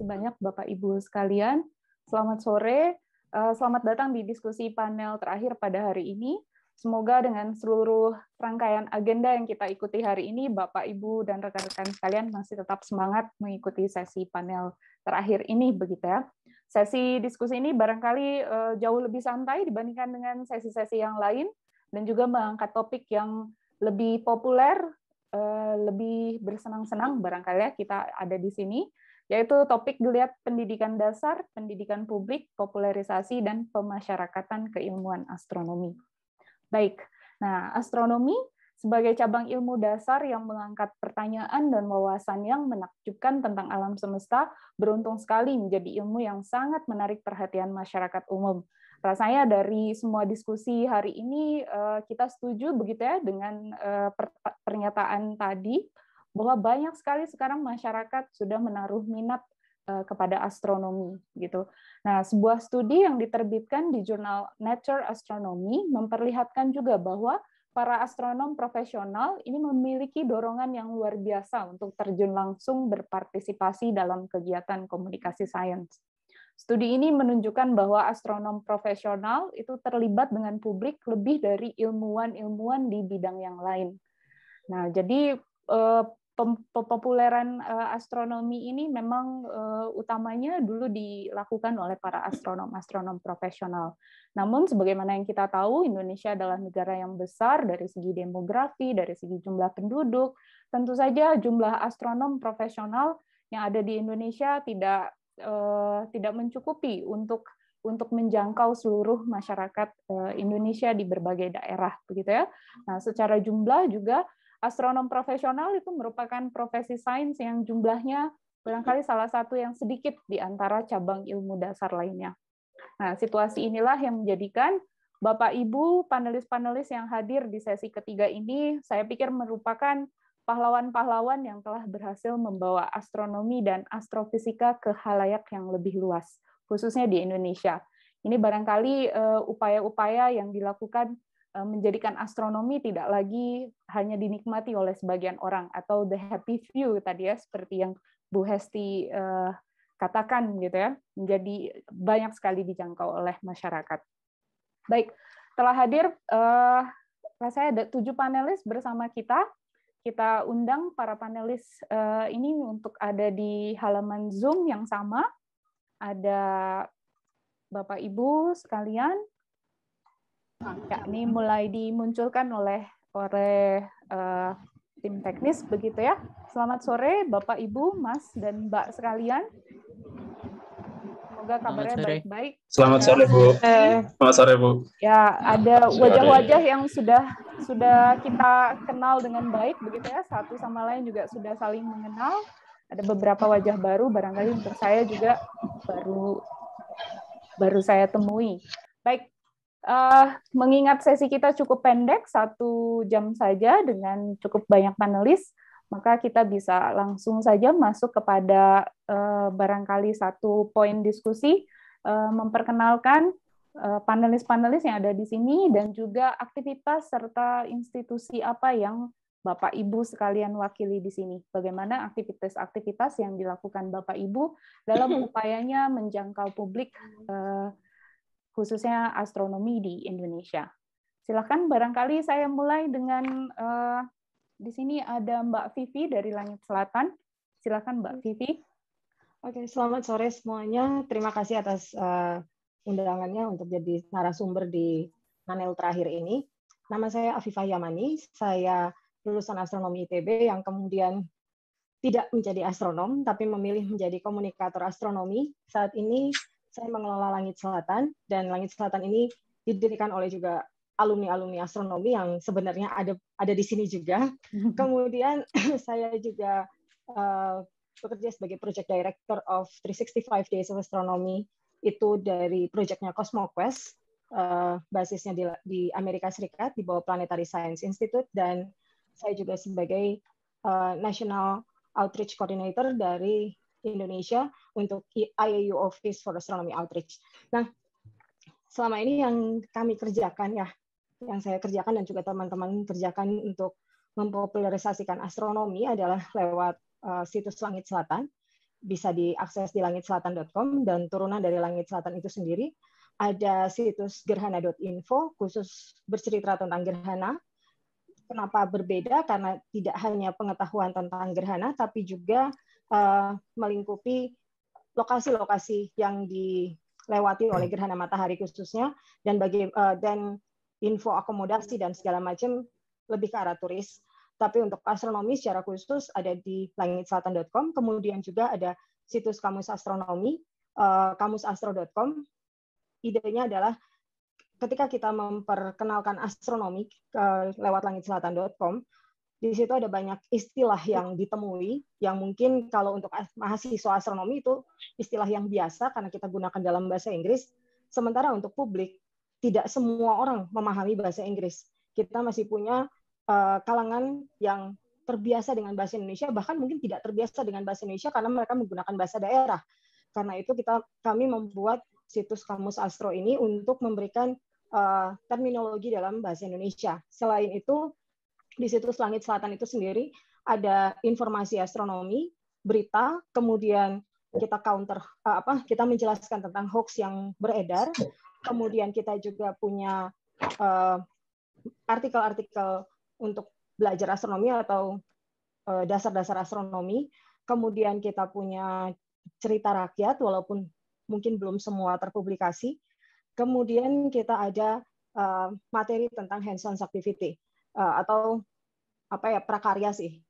banyak Bapak Ibu sekalian. Selamat sore, selamat datang di diskusi panel terakhir pada hari ini. Semoga dengan seluruh rangkaian agenda yang kita ikuti hari ini, Bapak Ibu dan rekan-rekan sekalian masih tetap semangat mengikuti sesi panel terakhir ini, begitu ya. Sesi diskusi ini barangkali jauh lebih santai dibandingkan dengan sesi-sesi yang lain, dan juga mengangkat topik yang lebih populer, lebih bersenang-senang barangkali ya kita ada di sini, yaitu topik geliat pendidikan dasar, pendidikan publik, popularisasi, dan pemasyarakatan keilmuan astronomi. Baik, nah astronomi sebagai cabang ilmu dasar yang mengangkat pertanyaan dan wawasan yang menakjubkan tentang alam semesta, beruntung sekali menjadi ilmu yang sangat menarik perhatian masyarakat umum. Rasanya dari semua diskusi hari ini kita setuju begitu ya dengan pernyataan tadi bahwa banyak sekali sekarang masyarakat sudah menaruh minat kepada astronomi gitu. Nah, sebuah studi yang diterbitkan di jurnal Nature Astronomy memperlihatkan juga bahwa para astronom profesional ini memiliki dorongan yang luar biasa untuk terjun langsung berpartisipasi dalam kegiatan komunikasi sains. Studi ini menunjukkan bahwa astronom profesional itu terlibat dengan publik lebih dari ilmuwan-ilmuwan di bidang yang lain. Nah, jadi populeran astronomi ini memang utamanya dulu dilakukan oleh para astronom profesional. Namun, sebagaimana yang kita tahu, Indonesia adalah negara yang besar dari segi demografi, dari segi jumlah penduduk. Tentu saja jumlah astronom profesional yang ada di Indonesia tidak mencukupi untuk menjangkau seluruh masyarakat Indonesia di berbagai daerah, begitu ya. Nah, secara jumlah juga astronom profesional itu merupakan profesi sains yang jumlahnya barangkali salah satu yang sedikit di antara cabang ilmu dasar lainnya. Nah, situasi inilah yang menjadikan Bapak Ibu panelis-panelis yang hadir di sesi ketiga ini, saya pikir merupakan pahlawan-pahlawan yang telah berhasil membawa astronomi dan astrofisika ke khalayak yang lebih luas, khususnya di Indonesia. Ini barangkali upaya-upaya yang dilakukan menjadikan astronomi tidak lagi hanya dinikmati oleh sebagian orang, atau the happy few tadi ya, seperti yang Bu Hesti katakan gitu ya, menjadi banyak sekali dijangkau oleh masyarakat. Baik, telah hadir, saya ada 7 panelis bersama kita. Kita undang para panelis ini untuk ada di halaman Zoom yang sama. Ada Bapak Ibu sekalian. Ya, ini mulai dimunculkan oleh tim teknis begitu ya. Selamat sore Bapak Ibu, Mas dan Mbak sekalian. Semoga kabarnya baik-baik. Selamat sore Bu. Selamat sore Bu. Ya, ada wajah-wajah yang sudah kita kenal dengan baik begitu ya, satu sama lain juga sudah saling mengenal. Ada beberapa wajah baru, barangkali untuk saya juga baru saya temui. Baik, mengingat sesi kita cukup pendek, 1 jam saja dengan cukup banyak panelis, maka kita bisa langsung saja masuk kepada barangkali 1 poin diskusi, memperkenalkan panelis-panelis yang ada di sini dan juga aktivitas serta institusi apa yang Bapak Ibu sekalian wakili di sini. Bagaimana aktivitas-aktivitas yang dilakukan Bapak Ibu dalam upayanya menjangkau publik khususnya astronomi di Indonesia. Silakan, barangkali saya mulai dengan di sini ada Mbak Vivi dari Langit Selatan. Silakan Mbak Vivi. Oke, selamat sore semuanya. Terima kasih atas undangannya untuk jadi narasumber di panel terakhir ini. Nama saya Afifah Yamani, saya lulusan astronomi ITB yang kemudian tidak menjadi astronom, tapi memilih menjadi komunikator astronomi. Saat ini saya mengelola Langit Selatan, dan Langit Selatan ini didirikan oleh juga alumni-alumni astronomi yang sebenarnya ada di sini juga. Kemudian saya juga bekerja sebagai Project Director of 365 Days of Astronomy, itu dari proyeknya CosmoQuest, basisnya di Amerika Serikat, di bawah Planetary Science Institute, dan saya juga sebagai National Outreach Coordinator dari Indonesia untuk IAU Office for Astronomy Outreach. Nah, selama ini yang kami kerjakan ya, yang saya kerjakan dan juga teman-teman kerjakan untuk mempopularisasikan astronomi adalah lewat situs Langit Selatan. bisa diakses di langitselatan.com, dan turunan dari Langit Selatan itu sendiri ada situs gerhana.info khusus bercerita tentang gerhana. Kenapa berbeda? Karena tidak hanya pengetahuan tentang gerhana, tapi juga melingkupi lokasi-lokasi yang dilewati oleh gerhana matahari khususnya, dan info akomodasi dan segala macam lebih ke arah turis. Tapi untuk astronomi secara khusus ada di langitselatan.com, kemudian juga ada situs kamus astronomi, kamusastro.com. Idenya adalah ketika kita memperkenalkan astronomi lewat langitselatan.com, di situ ada banyak istilah yang ditemui, yang mungkin kalau untuk mahasiswa astronomi itu istilah yang biasa karena kita gunakan dalam bahasa Inggris, sementara untuk publik, tidak semua orang memahami bahasa Inggris. Kita masih punya kalangan yang terbiasa dengan bahasa Indonesia, bahkan mungkin tidak terbiasa dengan bahasa Indonesia karena mereka menggunakan bahasa daerah. Karena itu kami membuat situs Kamus Astro ini untuk memberikan terminologi dalam bahasa Indonesia. Selain itu, di situs Langit Selatan itu sendiri ada informasi astronomi, berita, kemudian kita kita menjelaskan tentang hoax yang beredar, kemudian kita juga punya artikel-artikel untuk belajar astronomi atau dasar-dasar astronomi. Kemudian kita punya cerita rakyat, walaupun mungkin belum semua terpublikasi. Kemudian kita ada materi tentang hands-on activity atau prakarya sih.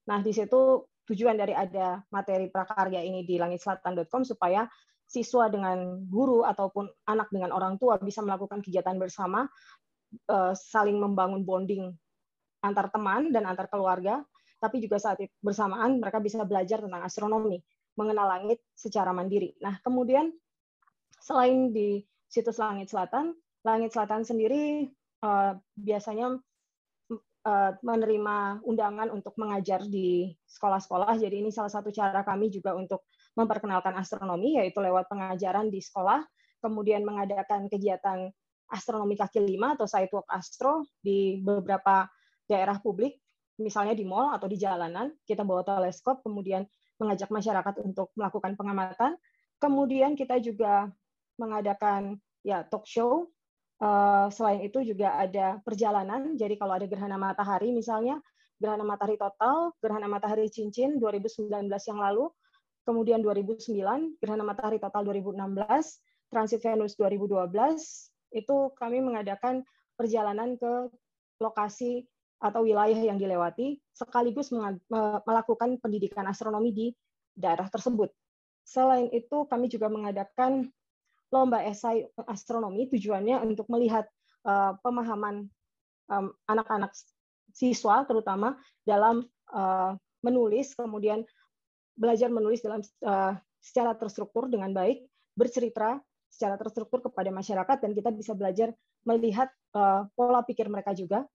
Nah, di situ tujuan dari ada materi prakarya ini di langitselatan.com supaya siswa dengan guru ataupun anak dengan orang tua bisa melakukan kegiatan bersama, saling membangun bonding antar teman dan antar keluarga, tapi juga saat bersamaan mereka bisa belajar tentang astronomi, mengenal langit secara mandiri. Nah, kemudian selain di situs Langit Selatan sendiri biasanya menerima undangan untuk mengajar di sekolah-sekolah. Jadi ini salah satu cara kami juga untuk memperkenalkan astronomi, yaitu lewat pengajaran di sekolah, kemudian mengadakan kegiatan astronomi kaki lima atau sidewalk astro di beberapa daerah publik, misalnya di mal atau di jalanan, kita bawa teleskop, kemudian mengajak masyarakat untuk melakukan pengamatan. Kemudian kita juga mengadakan talk show. Selain itu juga ada perjalanan, jadi kalau ada gerhana matahari misalnya, gerhana matahari total, gerhana matahari cincin 2019 yang lalu, kemudian 2009, gerhana matahari total 2016, transit Venus 2012, itu kami mengadakan perjalanan ke lokasi atau wilayah yang dilewati, sekaligus melakukan pendidikan astronomi di daerah tersebut. Selain itu, kami juga mengadakan lomba esai astronomi, tujuannya untuk melihat pemahaman anak-anak siswa, terutama dalam menulis, kemudian belajar menulis dalam secara terstruktur dengan baik, bercerita secara terstruktur kepada masyarakat, dan kita bisa belajar melihat pola pikir mereka juga.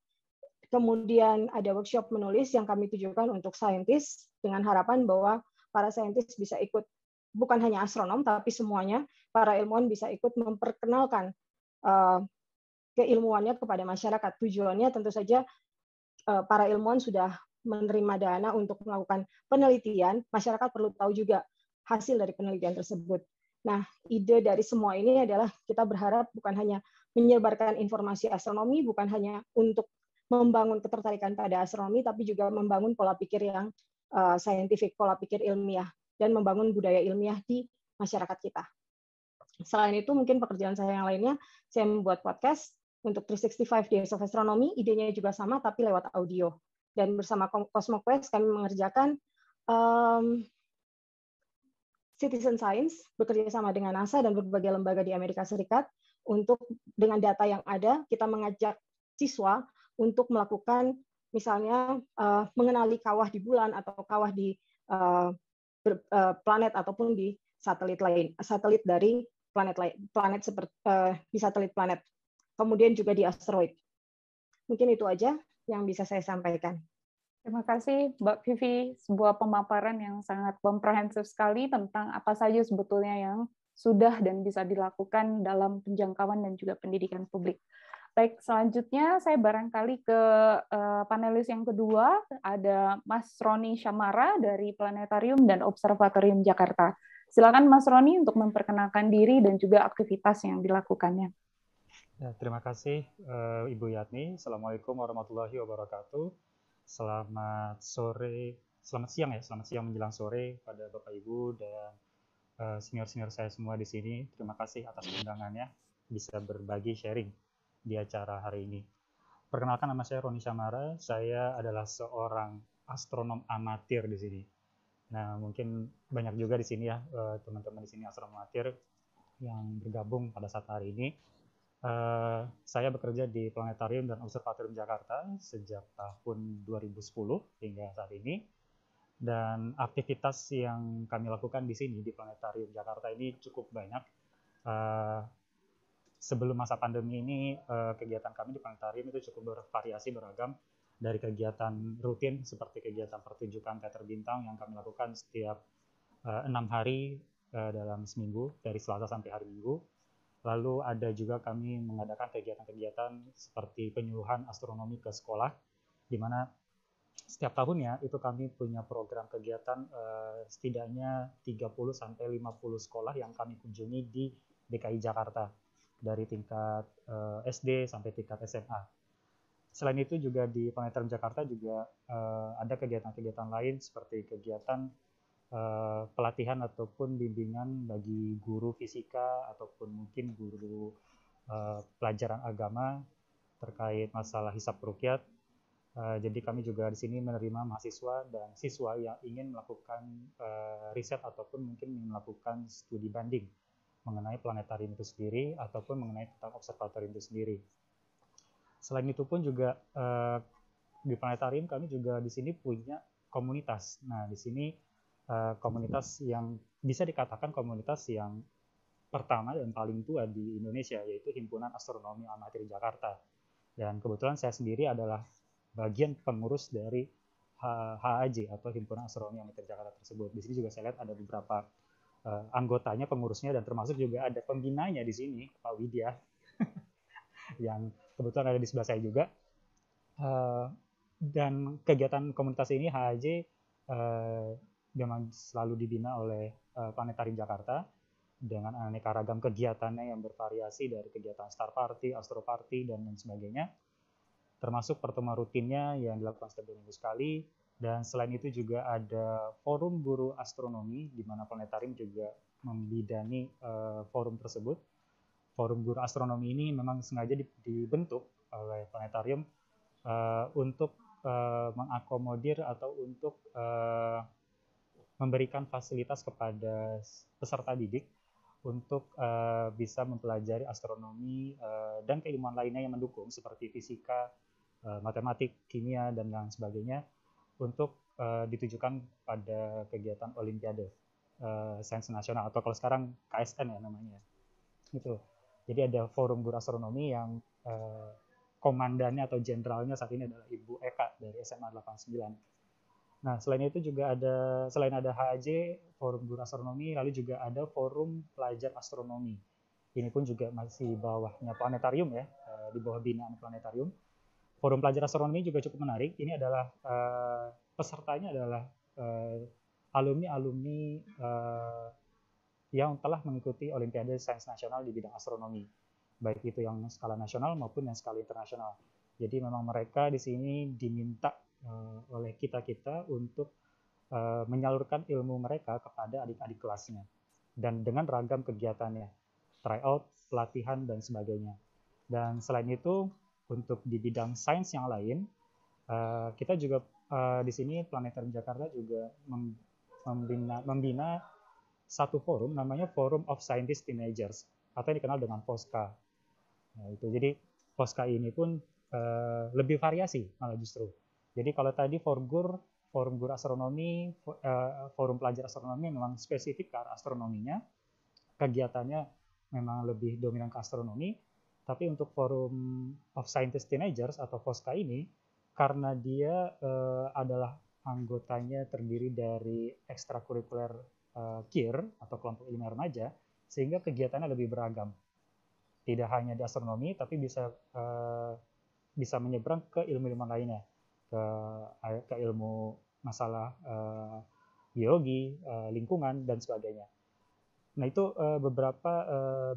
Kemudian ada workshop menulis yang kami tujukan untuk saintis, dengan harapan bahwa para saintis bisa ikut, bukan hanya astronom, tapi semuanya, para ilmuwan bisa ikut memperkenalkan keilmuannya kepada masyarakat. Tujuannya tentu saja para ilmuwan sudah menerima dana untuk melakukan penelitian, masyarakat perlu tahu juga hasil dari penelitian tersebut. Nah, ide dari semua ini adalah kita berharap bukan hanya menyebarkan informasi astronomi, bukan hanya untuk membangun ketertarikan pada astronomi, tapi juga membangun pola pikir yang saintifik, pola pikir ilmiah, dan membangun budaya ilmiah di masyarakat kita. Selain itu, mungkin pekerjaan saya yang lainnya, saya membuat podcast untuk 365 Days of Astronomy, idenya juga sama, tapi lewat audio. Dan bersama CosmoQuest, kami mengerjakan citizen science, bekerja sama dengan NASA dan berbagai lembaga di Amerika Serikat, untuk dengan data yang ada, kita mengajak siswa untuk melakukan, misalnya, mengenali kawah di bulan, atau kawah di planet, ataupun di satelit lain, satelit dari planet seperti di satelit planet. Kemudian juga di asteroid. Mungkin itu aja yang bisa saya sampaikan. Terima kasih, Mbak Vivi. Sebuah pemaparan yang sangat komprehensif sekali tentang apa saja sebetulnya yang sudah dan bisa dilakukan dalam penjangkauan dan juga pendidikan publik. Baik, selanjutnya saya barangkali ke panelis yang kedua, ada Mas Roni Syamara dari Planetarium dan Observatorium Jakarta. Silakan Mas Roni untuk memperkenalkan diri dan juga aktivitas yang dilakukannya. Ya, terima kasih Ibu Yatni. Assalamualaikum warahmatullahi wabarakatuh. Selamat siang menjelang sore pada Bapak Ibu dan senior-senior saya semua di sini. Terima kasih atas undangannya bisa berbagi sharing di acara hari ini. Perkenalkan, nama saya Roni Syamara. Saya adalah seorang astronom amatir di sini. Nah, mungkin banyak juga di sini ya teman-teman di sini astronom amatir yang bergabung pada saat hari ini. Saya bekerja di Planetarium dan Observatorium Jakarta sejak tahun 2010 hingga saat ini. Dan aktivitas yang kami lakukan di sini di Planetarium Jakarta ini cukup banyak. Sebelum masa pandemi ini, kegiatan kami di Planetarium itu cukup bervariasi, beragam. Dari kegiatan rutin seperti kegiatan pertunjukan teater bintang yang kami lakukan setiap 6 hari dalam seminggu, dari Selasa sampai hari Minggu. Lalu ada juga kami mengadakan kegiatan-kegiatan seperti penyuluhan astronomi ke sekolah, di mana setiap tahunnya itu kami punya program kegiatan setidaknya 30-50 sekolah yang kami kunjungi di DKI Jakarta, dari tingkat SD sampai tingkat SMA. Selain itu juga di Planetarium Jakarta juga ada kegiatan-kegiatan lain seperti kegiatan pelatihan ataupun bimbingan bagi guru fisika ataupun mungkin guru pelajaran agama terkait masalah hisab ruqyat. Jadi kami juga di sini menerima mahasiswa dan siswa yang ingin melakukan riset ataupun mungkin melakukan studi banding mengenai planetarium itu sendiri ataupun mengenai tentang observatorium itu sendiri. Selain itu pun juga di planetarium kami juga di sini punya komunitas. Nah, di sini komunitas yang bisa dikatakan komunitas yang pertama dan paling tua di Indonesia, yaitu Himpunan Astronomi Amatir Jakarta. Dan kebetulan saya sendiri adalah bagian pengurus dari HAJ atau Himpunan Astronomi Amatir Jakarta tersebut. Di sini juga saya lihat ada beberapa anggotanya, pengurusnya, dan termasuk juga ada pembinanya di sini, Pak Widya, yang kebetulan ada di sebelah saya juga. Dan kegiatan komunitas ini HAJ memang selalu dibina oleh Planetarium Jakarta dengan aneka ragam kegiatannya yang bervariasi dari kegiatan Star Party, Astro Party, dan lain sebagainya. Termasuk pertemuan rutinnya yang dilakukan setiap 2 minggu sekali. Dan selain itu juga ada forum guru astronomi, di mana Planetarium juga membidani forum tersebut. Forum guru astronomi ini memang sengaja dibentuk oleh Planetarium untuk mengakomodir atau untuk memberikan fasilitas kepada peserta didik untuk bisa mempelajari astronomi dan keilmuan lainnya yang mendukung seperti fisika, matematik, kimia, dan lain sebagainya untuk ditujukan pada kegiatan Olimpiade Sains Nasional atau kalau sekarang KSN ya namanya. Gitu. Jadi ada forum guru astronomi yang komandannya atau jenderalnya saat ini adalah Ibu Eka dari SMA 89. Nah, selain itu juga selain ada HAJ, Forum Guru Astronomi, lalu juga ada Forum Pelajar Astronomi. Ini pun juga masih bawahnya Planetarium ya, di bawah binaan Planetarium. Forum Pelajar Astronomi juga cukup menarik. Ini adalah pesertanya adalah alumni-alumni yang telah mengikuti Olimpiade Sains Nasional di bidang astronomi, baik itu yang skala nasional maupun yang skala internasional. Jadi memang mereka di sini diminta oleh kita untuk menyalurkan ilmu mereka kepada adik-adik kelasnya dan dengan ragam kegiatannya, tryout, pelatihan, dan sebagainya. Dan selain itu, untuk di bidang sains yang lain, kita juga di sini Planetarium Jakarta juga membina satu forum namanya Forum of Scientist Teenagers atau yang dikenal dengan FOSCA. Nah, itu jadi FOSCA ini pun lebih variasi malah justru. Jadi kalau tadi forum guru astronomi, forum pelajar astronomi memang spesifik ke arah astronominya, kegiatannya memang lebih dominan ke astronomi. Tapi untuk Forum of Scientist Teenagers atau FOSCA ini, karena dia adalah anggotanya terdiri dari ekstrakurikuler KIR atau kelompok ilmiah remaja, sehingga kegiatannya lebih beragam. tidak hanya di astronomi, tapi bisa menyeberang ke ilmu-ilmu lainnya, ke ilmu masalah biologi, lingkungan, dan sebagainya. Nah, itu beberapa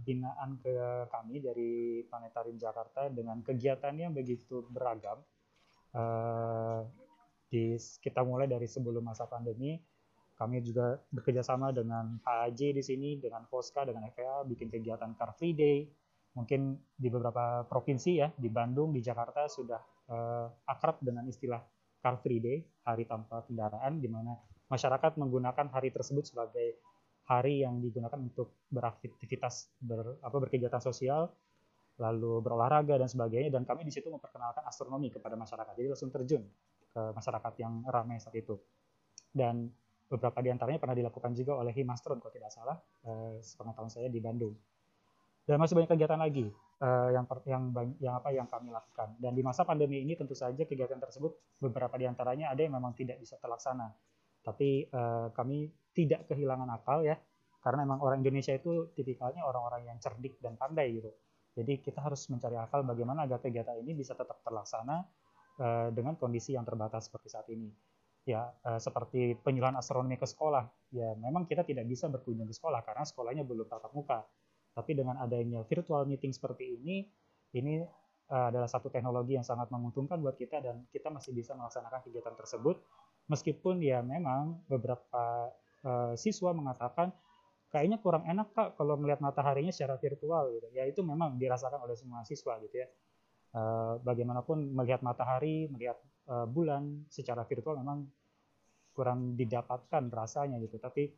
binaan ke kami dari Planetarium Jakarta dengan kegiatannya begitu beragam. Kita mulai dari sebelum masa pandemi, kami juga bekerja sama dengan HAJ di sini, dengan FOSCA, dengan FPA, bikin kegiatan Car Free Day. Mungkin di beberapa provinsi ya, di Bandung, di Jakarta sudah akrab dengan istilah Car Free Day, hari tanpa kendaraan, di mana masyarakat menggunakan hari tersebut sebagai hari yang digunakan untuk beraktivitas, berkegiatan sosial, lalu berolahraga dan sebagainya. Dan kami di situ memperkenalkan astronomi kepada masyarakat. Jadi langsung terjun ke masyarakat yang ramai saat itu. Dan beberapa di antaranya pernah dilakukan juga oleh Himastron kalau tidak salah, sepengetahuan saya di Bandung. Dan masih banyak kegiatan lagi yang kami lakukan. Dan di masa pandemi ini tentu saja kegiatan tersebut beberapa di antaranya ada yang memang tidak bisa terlaksana. Tapi kami tidak kehilangan akal ya, karena memang orang Indonesia itu tipikalnya orang-orang yang cerdik dan pandai gitu. Jadi kita harus mencari akal bagaimana agar kegiatan ini bisa tetap terlaksana dengan kondisi yang terbatas seperti saat ini. Ya, seperti penyuluhan astronomi ke sekolah. Ya, memang kita tidak bisa berkunjung ke sekolah karena sekolahnya belum tatap muka. Tapi dengan adanya virtual meeting seperti ini adalah satu teknologi yang sangat menguntungkan buat kita, dan kita masih bisa melaksanakan kegiatan tersebut. Meskipun ya memang beberapa siswa mengatakan kayaknya kurang enak Kak kalau melihat mataharinya secara virtual gitu. Ya itu memang dirasakan oleh semua siswa gitu ya. Bagaimanapun melihat matahari, melihat bulan secara virtual memang kurang didapatkan rasanya gitu. Tapi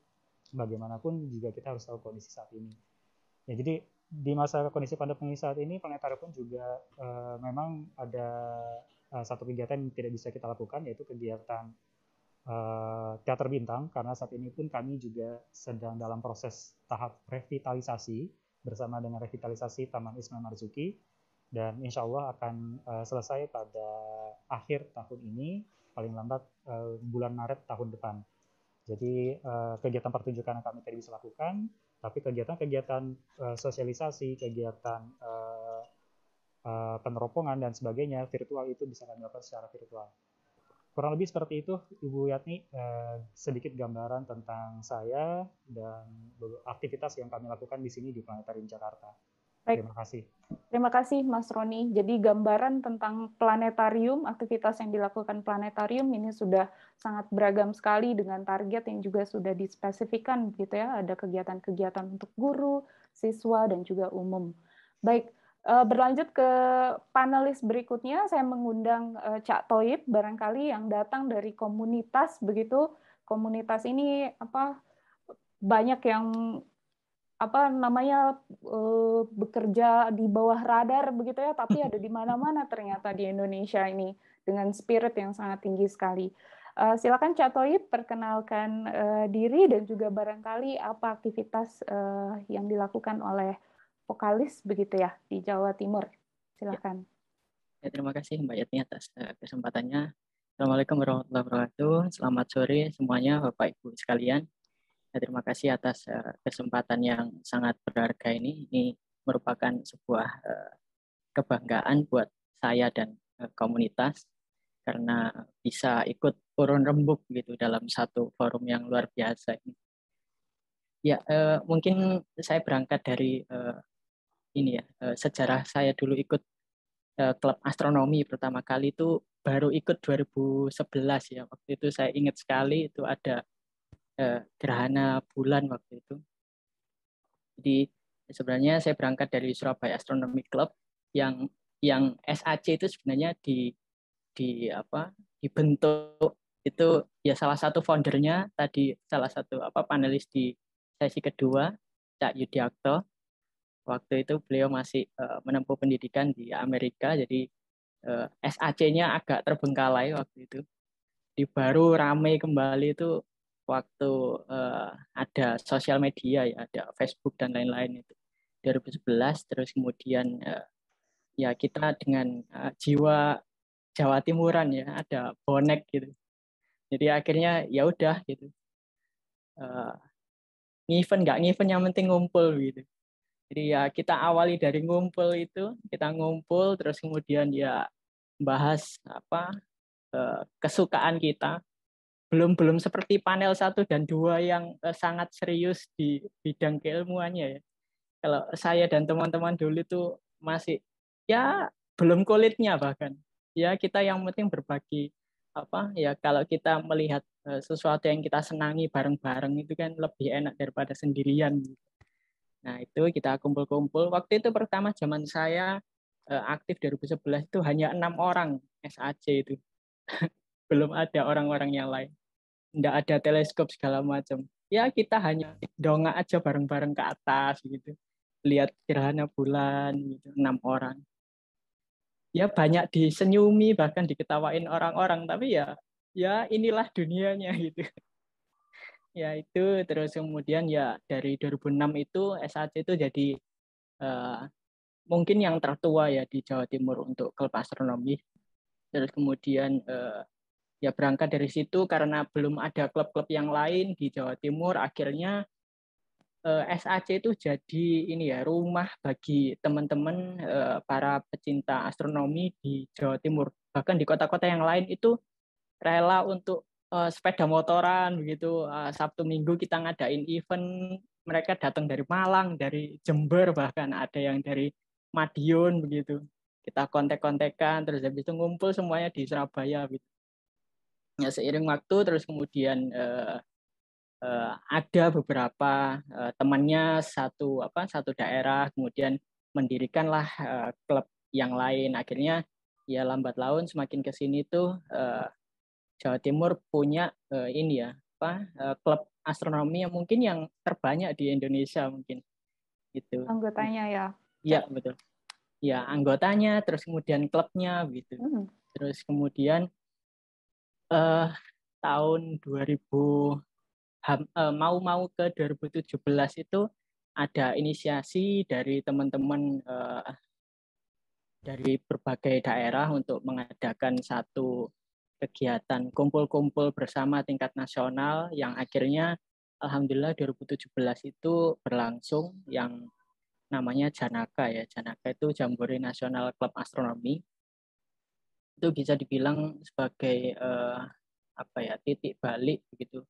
bagaimanapun juga kita harus tahu kondisi saat ini. Ya, jadi di masa kondisi pandemi saat ini, Planetarium pun juga memang ada satu kegiatan yang tidak bisa kita lakukan, yaitu kegiatan teater bintang, karena saat ini pun kami juga sedang dalam proses tahap revitalisasi bersama dengan revitalisasi Taman Ismail Marzuki, dan insya Allah akan selesai pada akhir tahun ini, paling lambat bulan Maret tahun depan. Jadi kegiatan pertunjukan yang kami tadi bisa lakukan, tapi kegiatan-kegiatan sosialisasi, kegiatan peneropongan dan sebagainya virtual itu bisa kami lakukan secara virtual. Kurang lebih seperti itu, Ibu Yatni, sedikit gambaran tentang saya dan aktivitas yang kami lakukan di sini di Planetarium Jakarta. Baik. Terima kasih. Terima kasih, Mas Roni. Jadi gambaran tentang planetarium, aktivitas yang dilakukan planetarium ini sudah sangat beragam sekali dengan target yang juga sudah dispesifikkan, gitu ya. Ada kegiatan-kegiatan untuk guru, siswa, dan juga umum. Baik. Berlanjut ke panelis berikutnya, saya mengundang Cak Toib barangkali yang datang dari komunitas begitu. Komunitas ini banyak yang bekerja di bawah radar begitu ya, tapi ada di mana-mana ternyata di Indonesia ini dengan spirit yang sangat tinggi sekali. Silakan Cak Toib perkenalkan diri dan juga barangkali apa aktivitas yang dilakukan oleh vokalis begitu ya di Jawa Timur. Silakan. Ya, terima kasih Mbak Yatni atas kesempatannya. Assalamualaikum warahmatullahi wabarakatuh. Selamat sore semuanya Bapak Ibu sekalian. Ya, terima kasih atas kesempatan yang sangat berharga ini. Ini merupakan sebuah kebanggaan buat saya dan komunitas karena bisa ikut urun rembuk gitu dalam satu forum yang luar biasa ini. Ya, mungkin saya berangkat dari sejarah saya dulu ikut klub astronomi pertama kali itu baru ikut 2011 ya. Waktu itu saya ingat sekali itu ada gerhana bulan waktu itu. Jadi sebenarnya saya berangkat dari Surabaya Astronomy Club yang SAC itu sebenarnya dibentuk itu ya salah satu foundernya tadi salah satu panelis di sesi kedua Cak Yudiakto. Waktu itu beliau masih menempuh pendidikan di Amerika, jadi SAC-nya agak terbengkalai waktu itu. Baru ramai kembali itu waktu ada sosial media ya, ada Facebook dan lain-lain itu 2011. Terus kemudian ya kita dengan jiwa Jawa Timuran ya, ada bonek gitu. Jadi akhirnya ya udah gitu. Nge-event nggak nge-event yang penting ngumpul gitu. Jadi ya kita awali dari ngumpul itu, kita ngumpul terus kemudian ya bahas kesukaan kita. Belum seperti panel 1 dan 2 yang sangat serius di bidang keilmuannya ya. Kalau saya dan teman-teman dulu itu masih ya belum kulitnya bahkan. Ya kita yang penting berbagi ya kalau kita melihat sesuatu yang kita senangi bareng-bareng itu kan lebih enak daripada sendirian. Nah, itu kita kumpul-kumpul. Waktu itu pertama zaman saya aktif 2011 itu hanya 6 orang SAC itu. Belum ada orang-orang yang lain. Nggak ada teleskop segala macam. Ya kita hanya dongak aja bareng-bareng ke atas gitu. Lihat gerhana bulan gitu, 6 orang. Ya banyak disenyumi bahkan diketawain orang-orang, tapi ya inilah dunianya gitu. Ya itu terus kemudian ya dari 2006 itu SAC itu jadi mungkin yang tertua ya di Jawa Timur untuk klub astronomi. Terus kemudian ya berangkat dari situ karena belum ada klub-klub yang lain di Jawa Timur, akhirnya SAC itu jadi ini ya rumah bagi teman-teman para pecinta astronomi di Jawa Timur. Bahkan di kota-kota yang lain itu rela untuk sepeda motoran begitu. Sabtu Minggu kita ngadain event, mereka datang dari Malang, dari Jember, bahkan ada yang dari Madiun begitu. Kita kontek-kontekan terus habis itu ngumpul semuanya di Surabaya gitu. Ya seiring waktu terus kemudian ada beberapa temannya satu daerah kemudian mendirikanlah klub yang lain. Akhirnya ya lambat laun semakin ke sini tuh Jawa Timur punya ini ya klub astronomi yang mungkin yang terbanyak di Indonesia mungkin gitu. Anggotanya ya. Iya betul. Ya anggotanya terus kemudian klubnya gitu. Terus kemudian tahun 2000 mau ke 2017 itu ada inisiasi dari teman-teman dari berbagai daerah untuk mengadakan satu kegiatan kumpul-kumpul bersama tingkat nasional yang akhirnya alhamdulillah 2017 itu berlangsung yang namanya Janaka ya. Janaka itu Jambore Nasional Klub Astronomi. Itu bisa dibilang sebagai titik balik begitu.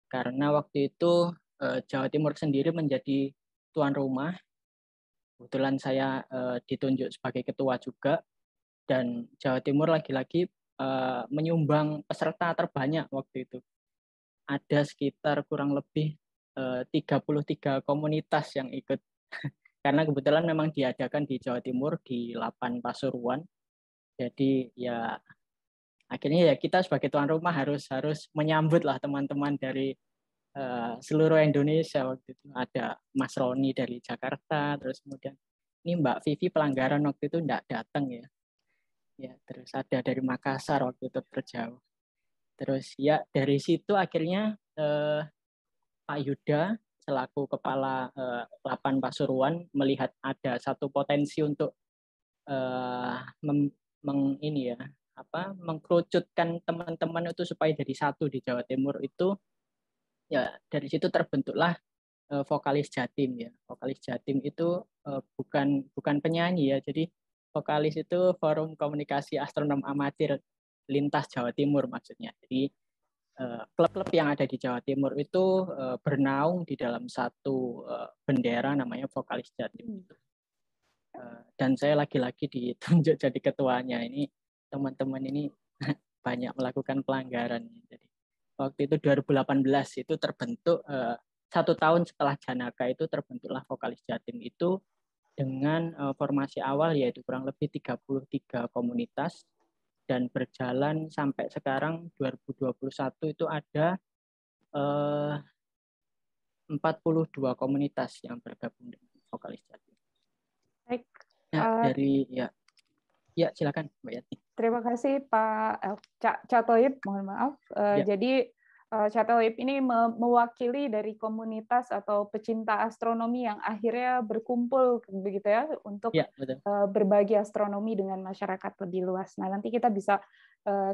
Karena waktu itu Jawa Timur sendiri menjadi tuan rumah. Kebetulan saya ditunjuk sebagai ketua juga dan Jawa Timur lagi-lagi menyumbang peserta terbanyak waktu itu. Ada sekitar kurang lebih 33 komunitas yang ikut. Karena kebetulan memang diadakan di Jawa Timur di Lapan Pasuruan. Jadi ya akhirnya ya kita sebagai tuan rumah harus menyambut lah teman-teman dari seluruh Indonesia. Waktu itu ada Mas Roni dari Jakarta, terus kemudian ini Mbak Vivi Pelanggaran waktu itu enggak datang ya. Ya, terus ada dari Makassar waktu itu terjauh. Terus ya dari situ akhirnya Pak Yuda selaku kepala Lapan Pasuruan melihat ada satu potensi untuk mengkerucutkan teman-teman itu supaya jadi satu di Jawa Timur itu. Ya dari situ terbentuklah vokalis Jatim ya. Vokalis Jatim itu bukan penyanyi ya. Jadi vokalis itu Forum Komunikasi Astronom Amatir Lintas Jawa Timur maksudnya. Jadi klub-klub yang ada di Jawa Timur itu bernaung di dalam satu bendera namanya vokalis Jatim itu. Dan saya lagi-lagi ditunjuk jadi ketuanya. Ini teman-teman ini banyak melakukan pelanggaran. Jadi waktu itu 2018 itu terbentuk 1 tahun setelah Janaka itu terbentuklah vokalis Jatim itu dengan formasi awal yaitu kurang lebih 33 komunitas dan berjalan sampai sekarang 2021 itu ada 42 komunitas yang bergabung dengan vokalis Jatim. Baik. Dari ya silakan Mbak Yati. Terima kasih Pak Cak Toib, mohon maaf. Jadi Cak Toib ini mewakili dari komunitas atau pecinta astronomi yang akhirnya berkumpul begitu ya untuk berbagi astronomi dengan masyarakat lebih luas. Nah, nanti kita bisa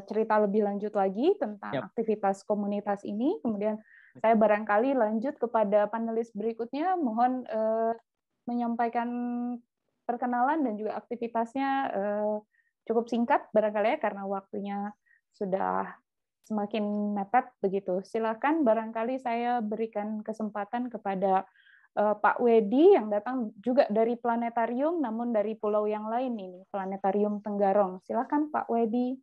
cerita lebih lanjut lagi tentang aktivitas komunitas ini. Kemudian saya barangkali lanjut kepada panelis berikutnya. Mohon menyampaikan perkenalan dan juga aktivitasnya cukup singkat barangkali ya, karena waktunya sudah semakin mepet begitu. Silakan, barangkali saya berikan kesempatan kepada Pak Wedi yang datang juga dari planetarium, namun dari pulau yang lain ini, Planetarium Tenggarong. Silakan Pak Wedi.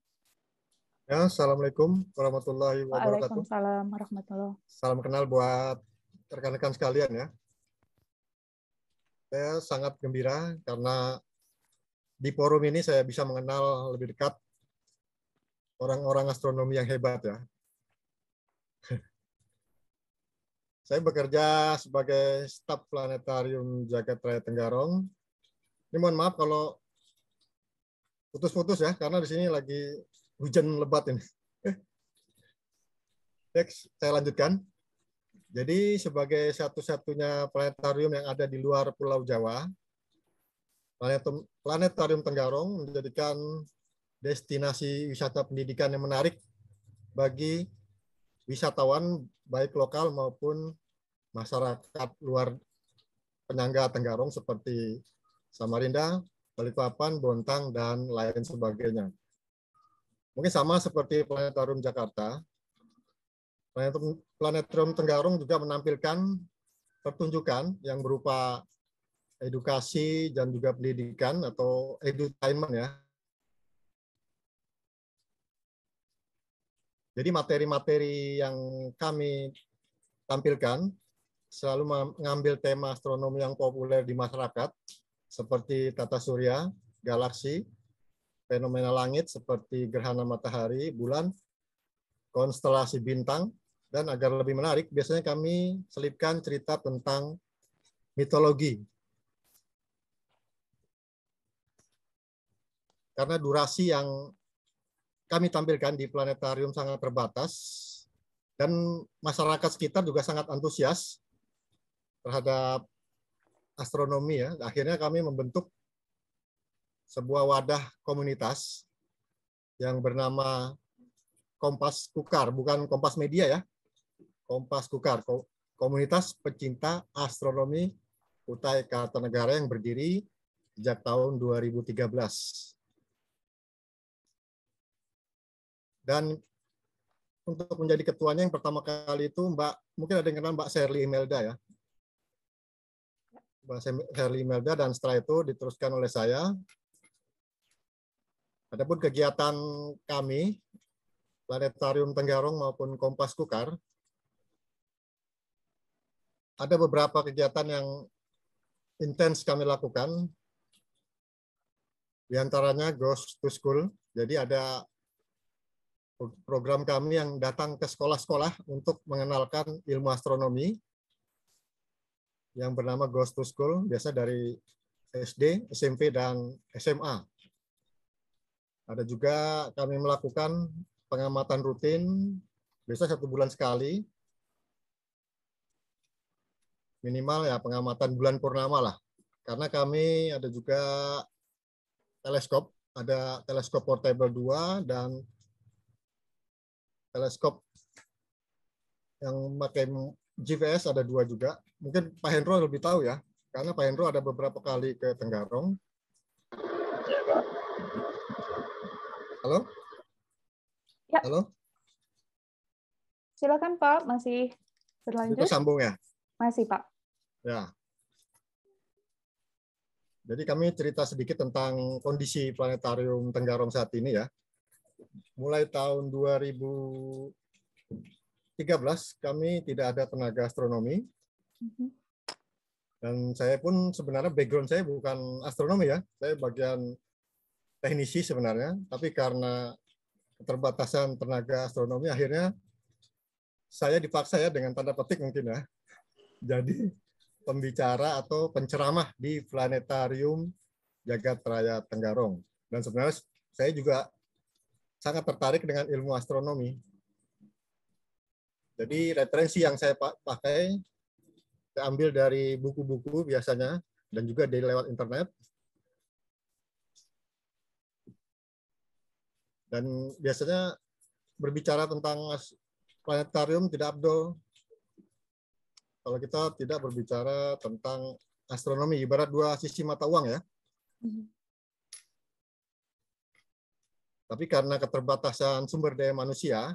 Ya, Assalamualaikum warahmatullahi wabarakatuh. Waalaikumsalam warahmatullahi wabarakatuh. Salam kenal buat rekan-rekan sekalian ya. Saya sangat gembira karena di forum ini saya bisa mengenal lebih dekat orang-orang astronomi yang hebat ya. Saya bekerja sebagai staf Planetarium Jagat Raya Tenggarong. Ini mohon maaf kalau putus-putus ya, karena di sini lagi hujan lebat ini. Next, saya lanjutkan. Jadi sebagai satu-satunya planetarium yang ada di luar Pulau Jawa, Planetarium Tenggarong menjadikan destinasi wisata pendidikan yang menarik bagi wisatawan baik lokal maupun masyarakat luar penyangga Tenggarong seperti Samarinda, Balikpapan, Bontang, dan lain sebagainya. Mungkin sama seperti Planetarium Jakarta, Planetarium Tenggarong juga menampilkan pertunjukan yang berupa edukasi dan juga pendidikan atau edutainment ya. Jadi materi-materi yang kami tampilkan selalu mengambil tema astronomi yang populer di masyarakat seperti tata surya, galaksi, fenomena langit seperti gerhana matahari, bulan, konstelasi bintang, dan agar lebih menarik, biasanya kami selipkan cerita tentang mitologi. Karena durasi yang kami tampilkan di planetarium sangat terbatas, dan masyarakat sekitar juga sangat antusias terhadap astronomi ya. Akhirnya kami membentuk sebuah wadah komunitas yang bernama Kompas Kukar, bukan Kompas Media ya. Kompas Kukar, komunitas pecinta astronomi Kutai Kartanegara yang berdiri sejak tahun 2013. Dan untuk menjadi ketuanya yang pertama kali itu mungkin ada yang kenal Mbak Sherly Imelda ya. Mbak Sherly Imelda, dan setelah itu diteruskan oleh saya. Adapun kegiatan kami, Planetarium Tenggarong maupun Kompas Kukar, ada beberapa kegiatan yang intens kami lakukan. Di antaranya Ghost to School. Jadi ada program kami yang datang ke sekolah-sekolah untuk mengenalkan ilmu astronomi yang bernama Ghost to School, biasa dari SD, SMP, dan SMA. Ada juga kami melakukan pengamatan rutin, biasa 1 bulan sekali, minimal ya pengamatan bulan purnama lah. Karena kami ada juga teleskop, ada teleskop portable 2 dan teleskop yang pakai GPS ada 2 juga. Mungkin Pak Hendro lebih tahu ya, karena Pak Hendro ada beberapa kali ke Tenggarong. Halo? Ya. Halo? Silakan Pak, masih berlanjut. Itu sambung ya? Masih Pak. Ya. Jadi kami cerita sedikit tentang kondisi Planetarium Tenggarong saat ini ya. Mulai tahun 2013 kami tidak ada tenaga astronomi. Dan saya pun sebenarnya background saya bukan astronomi ya. Saya bagian teknisi sebenarnya. Tapi karena keterbatasan tenaga astronomi akhirnya saya dipaksa ya dengan tanda petik mungkin ya. Jadi pembicara atau penceramah di Planetarium Jagat Raya Tenggarong. Dan sebenarnya saya juga sangat tertarik dengan ilmu astronomi. Jadi referensi yang saya pakai, saya ambil dari buku-buku biasanya, dan juga dari lewat internet. Dan biasanya berbicara tentang planetarium tidak abdol kalau kita tidak berbicara tentang astronomi, ibarat dua sisi mata uang ya. Tapi karena keterbatasan sumber daya manusia,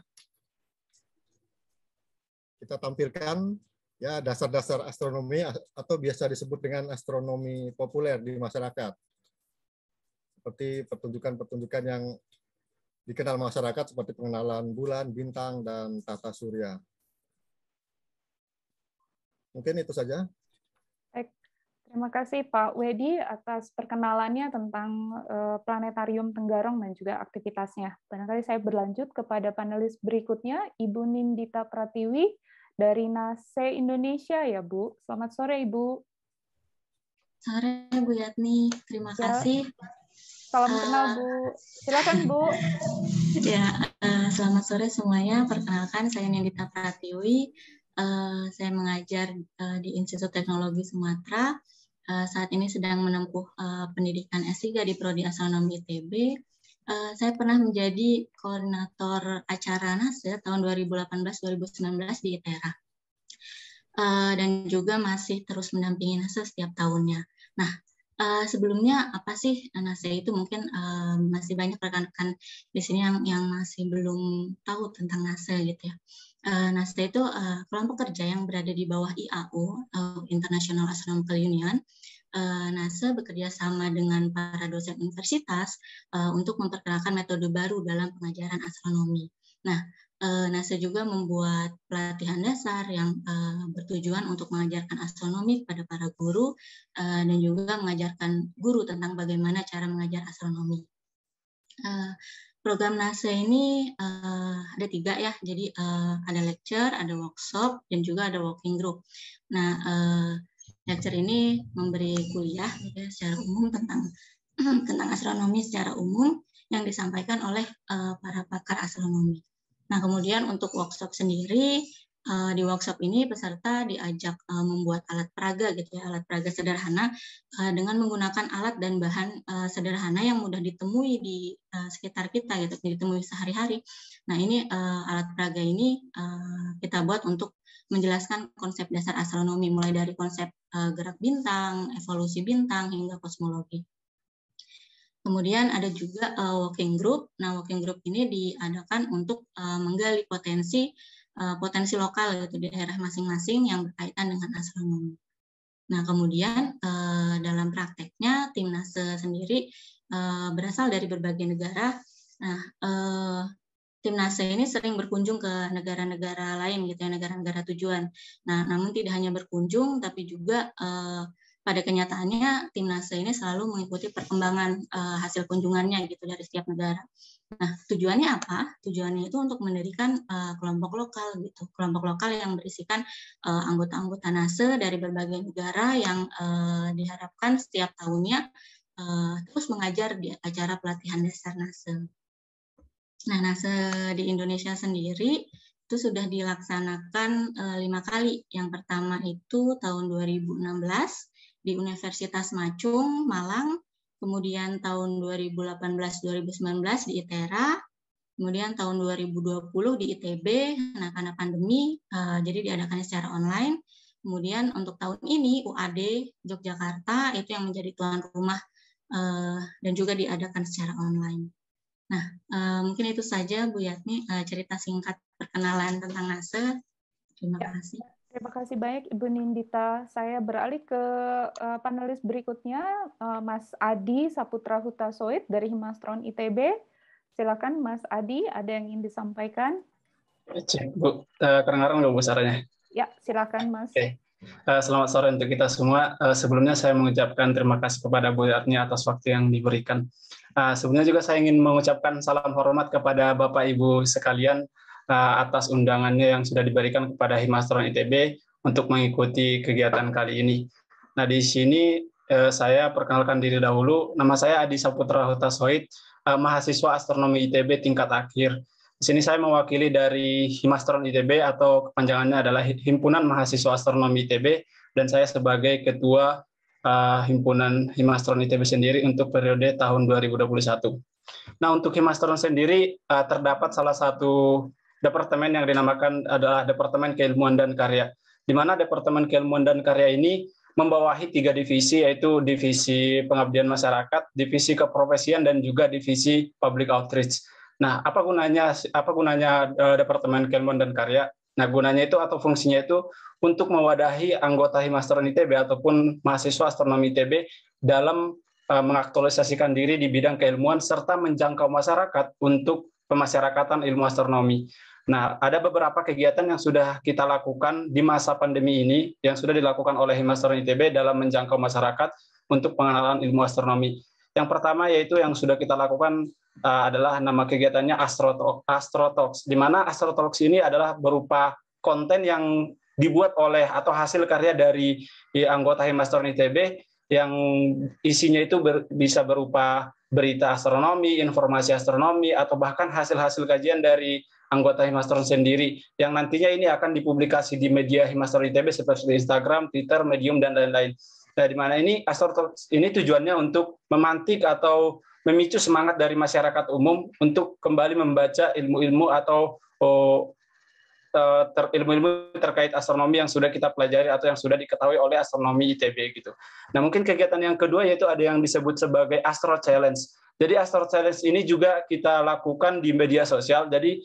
kita tampilkan ya dasar-dasar astronomi atau biasa disebut dengan astronomi populer di masyarakat. Seperti pertunjukan-pertunjukan yang dikenal masyarakat seperti pengenalan bulan, bintang, dan tata surya. Mungkin itu saja. Baik. Terima kasih Pak Wedi atas perkenalannya tentang Planetarium Tenggarong dan juga aktivitasnya. Barangkali saya berlanjut kepada panelis berikutnya, Ibu Nindita Pratiwi dari NASE Indonesia ya Bu. Selamat sore Ibu. Sore Bu Yatni, terima kasih. Salam kenal Bu. Silakan Bu. Ya, selamat sore semuanya. Perkenalkan saya Nindita Pratiwi. Saya mengajar di Institut Teknologi Sumatera. Saat ini sedang menempuh pendidikan S3 di Prodi Astronomi ITB. Saya pernah menjadi koordinator acara NASE tahun 2018-2019 di ITERA. Dan juga masih terus mendampingi NASE setiap tahunnya. Nah, sebelumnya apa sih NASE itu? Mungkin masih banyak rekan-rekan di sini yang masih belum tahu tentang NASE gitu ya. NASE itu kelompok kerja yang berada di bawah IAU, International Astronomical Union. NASE bekerja sama dengan para dosen universitas untuk memperkenalkan metode baru dalam pengajaran astronomi. Nah, NASE juga membuat pelatihan dasar yang bertujuan untuk mengajarkan astronomi kepada para guru dan juga mengajarkan guru tentang bagaimana cara mengajar astronomi. Program NASE ini ada 3 ya, jadi ada lecture, ada workshop, dan juga ada working group. Nah, lecture ini memberi kuliah ya, secara umum tentang astronomi secara umum yang disampaikan oleh para pakar astronomi. Nah, kemudian untuk workshop sendiri, di workshop ini peserta diajak membuat alat peraga gitu ya, alat peraga sederhana dengan menggunakan alat dan bahan sederhana yang mudah ditemui di sekitar kita gitu, ditemui sehari-hari. Nah, ini alat peraga ini kita buat untuk menjelaskan konsep dasar astronomi mulai dari konsep gerak bintang, evolusi bintang hingga kosmologi. Kemudian ada juga working group. Nah, working group ini diadakan untuk menggali potensi lokal gitu di daerah masing-masing yang berkaitan dengan astronomi. Nah, kemudian dalam prakteknya tim NASE sendiri berasal dari berbagai negara. Nah, tim NASE ini sering berkunjung ke negara-negara lain gitu ya, negara-negara tujuan. Nah, namun tidak hanya berkunjung, tapi juga pada kenyataannya tim NASE ini selalu mengikuti perkembangan hasil kunjungannya gitu dari setiap negara. Nah, tujuannya apa? Tujuannya itu untuk mendirikan kelompok lokal gitu, kelompok lokal yang berisikan anggota-anggota NASE dari berbagai negara yang diharapkan setiap tahunnya terus mengajar di acara pelatihan dasar NASE. Nah, NASE di Indonesia sendiri itu sudah dilaksanakan 5 kali. Yang pertama itu tahun 2016 di Universitas Macung, Malang, kemudian tahun 2018-2019 di ITERA, kemudian tahun 2020 di ITB, nah karena pandemi, jadi diadakannya secara online. Kemudian untuk tahun ini UAD Yogyakarta itu yang menjadi tuan rumah dan juga diadakan secara online. Nah, mungkin itu saja Bu Yatni, cerita singkat perkenalan tentang NASE. Terima kasih. Terima kasih banyak Ibu Nindita. Saya beralih ke panelis berikutnya, Mas Adi Saputra Hutasoid dari Himastron ITB. Silakan Mas Adi, ada yang ingin disampaikan? Cek, Bu. Kedengaran nggak Bu suaranya? Ya, silakan Mas. Oke. Selamat sore untuk kita semua. Sebelumnya saya mengucapkan terima kasih kepada Bu Yatni atas waktu yang diberikan. Sebelumnya juga saya ingin mengucapkan salam hormat kepada Bapak Ibu sekalian atas undangannya yang sudah diberikan kepada Himastron ITB untuk mengikuti kegiatan kali ini. Nah, di sini saya perkenalkan diri dahulu. Nama saya Adi Saputra Hutasoid, mahasiswa astronomi ITB tingkat akhir. Di sini saya mewakili dari Himastron ITB atau kepanjangannya adalah Himpunan Mahasiswa Astronomi ITB, dan saya sebagai ketua Himpunan Himastron ITB sendiri untuk periode tahun 2021. Nah, untuk Himastron sendiri terdapat salah satu departemen yang dinamakan adalah Departemen Keilmuan dan Karya, di mana Departemen Keilmuan dan Karya ini membawahi 3 divisi, yaitu divisi pengabdian masyarakat, divisi keprofesian, dan juga divisi public outreach. Nah, apa gunanya Departemen Keilmuan dan Karya? Nah, gunanya itu atau fungsinya itu untuk mewadahi anggota Himasteron ITB ataupun mahasiswa astronomi ITB dalam mengaktualisasikan diri di bidang keilmuan serta menjangkau masyarakat untuk pemasyarakatan ilmu astronomi. Nah, ada beberapa kegiatan yang sudah kita lakukan di masa pandemi ini yang sudah dilakukan oleh Himasteron ITB dalam menjangkau masyarakat untuk pengenalan ilmu astronomi. Yang pertama yaitu yang sudah kita lakukan adalah nama kegiatannya Astrotalks, di mana Astrotalks ini adalah berupa konten yang dibuat oleh atau hasil karya dari anggota Himasteron ITB yang isinya itu bisa berupa berita astronomi, informasi astronomi, atau bahkan hasil-hasil kajian dari anggota Himasteron sendiri, yang nantinya ini akan dipublikasi di media Himasteron ITB seperti Instagram, Twitter, Medium, dan lain-lain. Nah, di mana ini Astrotalks ini tujuannya untuk memantik atau memicu semangat dari masyarakat umum untuk kembali membaca ilmu-ilmu atau ilmu-ilmu terkait astronomi yang sudah kita pelajari atau yang sudah diketahui oleh astronomi ITB gitu. Nah, mungkin kegiatan yang kedua yaitu ada yang disebut sebagai Astro Challenge. Jadi Astro Challenge ini juga kita lakukan di media sosial. Jadi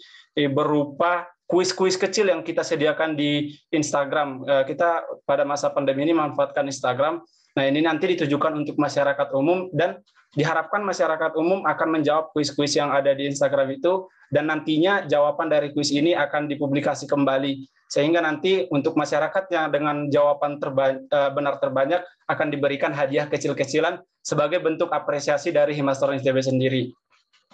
berupa kuis-kuis kecil yang kita sediakan di Instagram. Kita pada masa pandemi ini memanfaatkan Instagram. Nah, ini nanti ditujukan untuk masyarakat umum dan diharapkan masyarakat umum akan menjawab kuis-kuis yang ada di Instagram itu, dan nantinya jawaban dari kuis ini akan dipublikasi kembali, sehingga nanti untuk masyarakat yang dengan jawaban benar terbanyak akan diberikan hadiah kecil-kecilan sebagai bentuk apresiasi dari Himasteron ITB sendiri.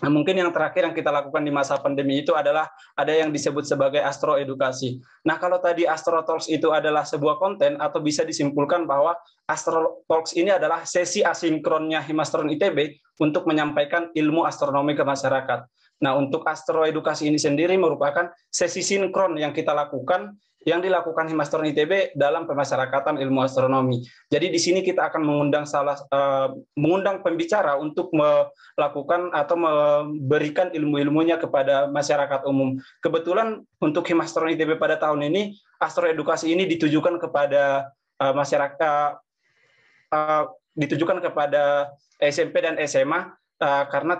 Nah, mungkin yang terakhir yang kita lakukan di masa pandemi itu adalah ada yang disebut sebagai astroedukasi. Nah, kalau tadi Astro Talks itu adalah sebuah konten, atau bisa disimpulkan bahwa Astro Talks ini adalah sesi asinkronnya Himasteron ITB untuk menyampaikan ilmu astronomi ke masyarakat. Nah, untuk astroedukasi ini sendiri merupakan sesi sinkron yang kita lakukan, yang dilakukan Himasteron ITB dalam pemasyarakatan ilmu astronomi. Jadi di sini kita akan mengundang pembicara untuk melakukan atau memberikan ilmu-ilmunya kepada masyarakat umum. Kebetulan untuk Himasteron ITB pada tahun ini, astroedukasi ini ditujukan kepada masyarakat, ditujukan kepada SMP dan SMA, karena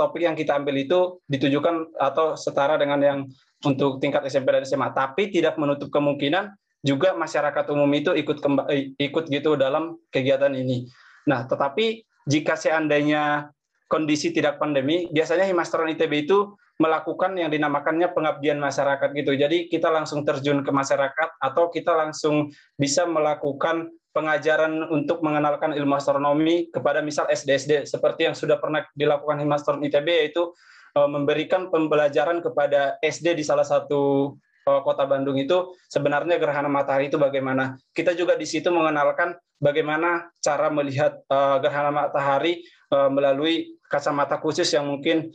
topik yang kita ambil itu ditujukan atau setara dengan yang untuk tingkat SMP dan SMA, tapi tidak menutup kemungkinan juga masyarakat umum itu ikut gitu dalam kegiatan ini. Nah, tetapi jika seandainya kondisi tidak pandemi, biasanya Himasteron ITB itu melakukan yang dinamakannya pengabdian masyarakat gitu. Jadi kita langsung terjun ke masyarakat, atau kita langsung bisa melakukan pengajaran untuk mengenalkan ilmu astronomi kepada misal SD-SD, seperti yang sudah pernah dilakukan Himasteron ITB, yaitu memberikan pembelajaran kepada SD di salah satu kota Bandung itu sebenarnya gerhana matahari itu bagaimana. Kita juga di situ mengenalkan bagaimana cara melihat gerhana matahari melalui kacamata khusus yang mungkin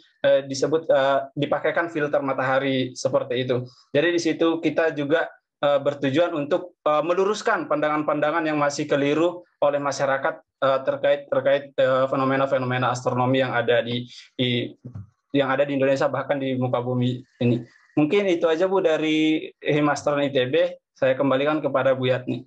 dipakaikan filter matahari seperti itu. Jadi di situ kita juga bertujuan untuk meluruskan pandangan-pandangan yang masih keliru oleh masyarakat terkait fenomena-fenomena astronomi yang ada di Indonesia, bahkan di muka bumi ini. Mungkin itu aja Bu dari Himasteron ITB. Saya kembalikan kepada Bu Yatni.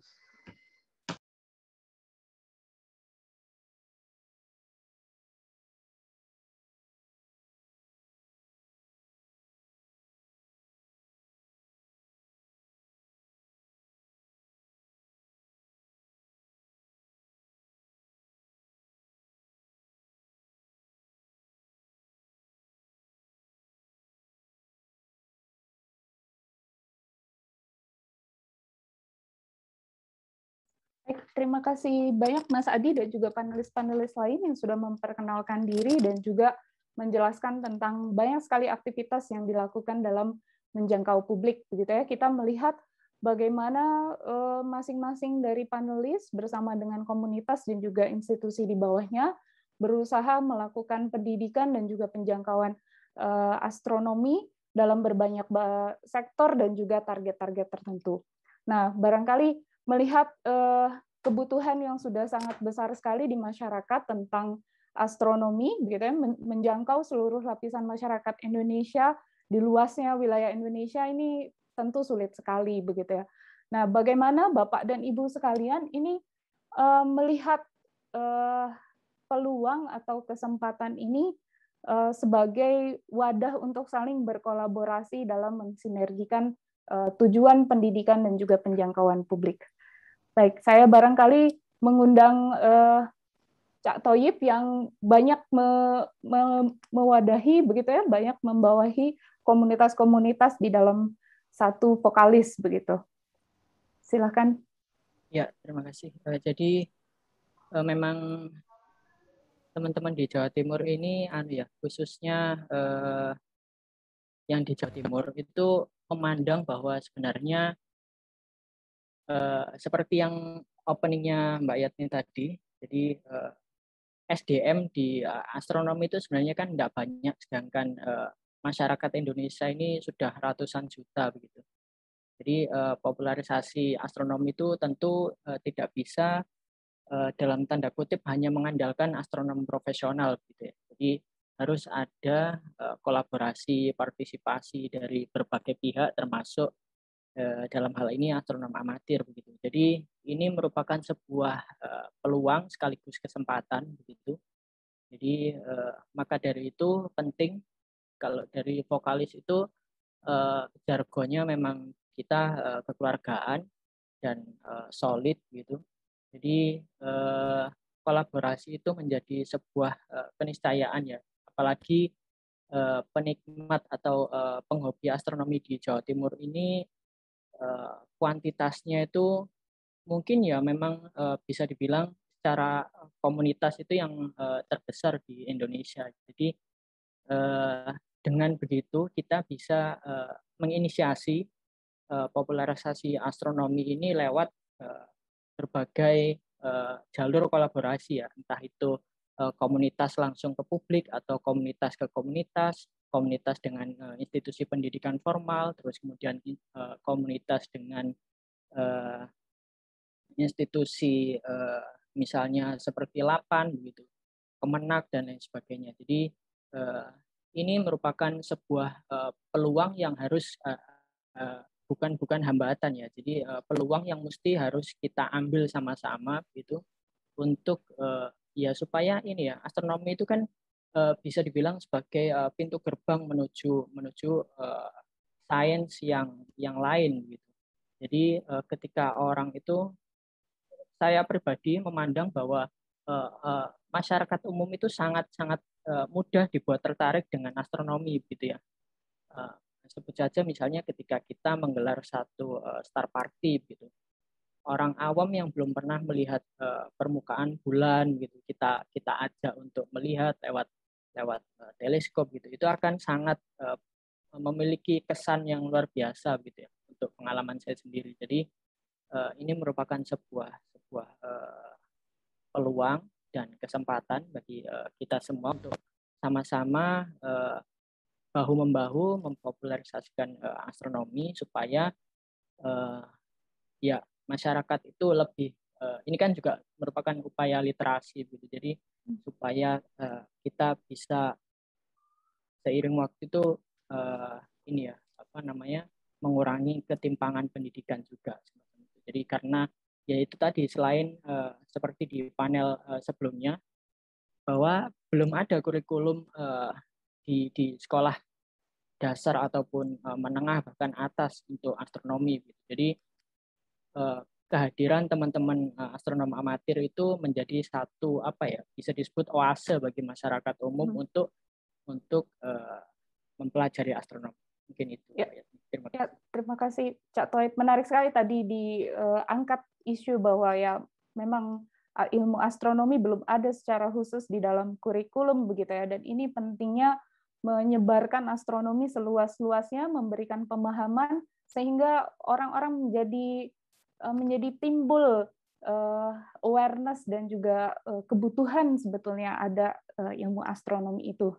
Baik, terima kasih banyak Mas Adi dan juga panelis-panelis lain yang sudah memperkenalkan diri dan juga menjelaskan tentang banyak sekali aktivitas yang dilakukan dalam menjangkau publik, begitu ya. Kita melihat bagaimana masing-masing dari panelis bersama dengan komunitas dan juga institusi di bawahnya berusaha melakukan pendidikan dan juga penjangkauan astronomi dalam berbanyak sektor dan juga target-target tertentu. Nah, barangkali melihat kebutuhan yang sudah sangat besar sekali di masyarakat tentang astronomi, begitu ya, menjangkau seluruh lapisan masyarakat Indonesia di luasnya wilayah Indonesia ini tentu sulit sekali, begitu ya. Nah, bagaimana Bapak dan Ibu sekalian ini melihat peluang atau kesempatan ini sebagai wadah untuk saling berkolaborasi dalam mensinergikan tujuan pendidikan dan juga penjangkauan publik. Baik, saya barangkali mengundang Cak Thoyib yang banyak mewadahi begitu ya, banyak membawahi komunitas-komunitas di dalam satu vokalis begitu. Silakan. Ya, terima kasih. Jadi memang teman-teman di Jawa Timur ini khususnya yang di Jawa Timur itu memandang bahwa sebenarnya seperti yang openingnya Mbak Yatni tadi, jadi SDM di astronomi itu sebenarnya kan tidak banyak, sedangkan masyarakat Indonesia ini sudah ratusan juta begitu. Jadi popularisasi astronomi itu tentu tidak bisa dalam tanda kutip hanya mengandalkan astronom profesional gitu ya. Jadi harus ada kolaborasi, partisipasi dari berbagai pihak termasuk dalam hal ini astronom amatir begitu. Jadi ini merupakan sebuah peluang sekaligus kesempatan begitu. Jadi maka dari itu penting kalau dari vokalis itu jargonnya memang kita kekeluargaan dan solid gitu. Jadi kolaborasi itu menjadi sebuah keniscayaan ya, apalagi penikmat atau penghobi astronomi di Jawa Timur ini kuantitasnya itu mungkin ya memang bisa dibilang secara komunitas itu yang terbesar di Indonesia. Jadi dengan begitu kita bisa menginisiasi popularisasi astronomi ini lewat berbagai jalur kolaborasi ya, entah itu komunitas langsung ke publik atau komunitas ke komunitas, komunitas dengan institusi pendidikan formal, terus kemudian komunitas dengan institusi misalnya seperti LAPAN begitu, Kemenak dan lain sebagainya. Jadi ini merupakan sebuah peluang yang harus bukan hambatan ya. Jadi peluang yang mesti harus kita ambil sama-sama gitu untuk ya supaya ini ya astronomi itu kan bisa dibilang sebagai pintu gerbang menuju sains yang lain gitu. Jadi ketika orang itu, saya pribadi memandang bahwa masyarakat umum itu sangat mudah dibuat tertarik dengan astronomi gitu ya. Sebut saja misalnya ketika kita menggelar satu star party gitu, orang awam yang belum pernah melihat permukaan bulan gitu, kita ajak untuk melihat lewat teleskop gitu, itu akan sangat memiliki kesan yang luar biasa gitu ya untuk pengalaman saya sendiri. Jadi ini merupakan sebuah peluang dan kesempatan bagi kita semua untuk sama-sama bahu-membahu mempopularisasikan astronomi supaya ya masyarakat itu lebih ini kan juga merupakan upaya literasi gitu. Jadi supaya kita bisa seiring waktu itu ini ya mengurangi ketimpangan pendidikan juga. Jadi karena ya itu tadi selain seperti di panel sebelumnya bahwa belum ada kurikulum di sekolah dasar ataupun menengah bahkan atas untuk astronomi gitu. Jadi kehadiran teman-teman astronom amatir itu menjadi satu bisa disebut oase bagi masyarakat umum untuk mempelajari astronomi. Mungkin itu. Ya. Terima kasih Cak Thoyib. Menarik sekali tadi diangkat isu bahwa ya memang ilmu astronomi belum ada secara khusus di dalam kurikulum begitu ya, dan ini pentingnya menyebarkan astronomi seluas-luasnya, memberikan pemahaman sehingga orang-orang menjadi timbul awareness dan juga kebutuhan sebetulnya ada ilmu astronomi itu.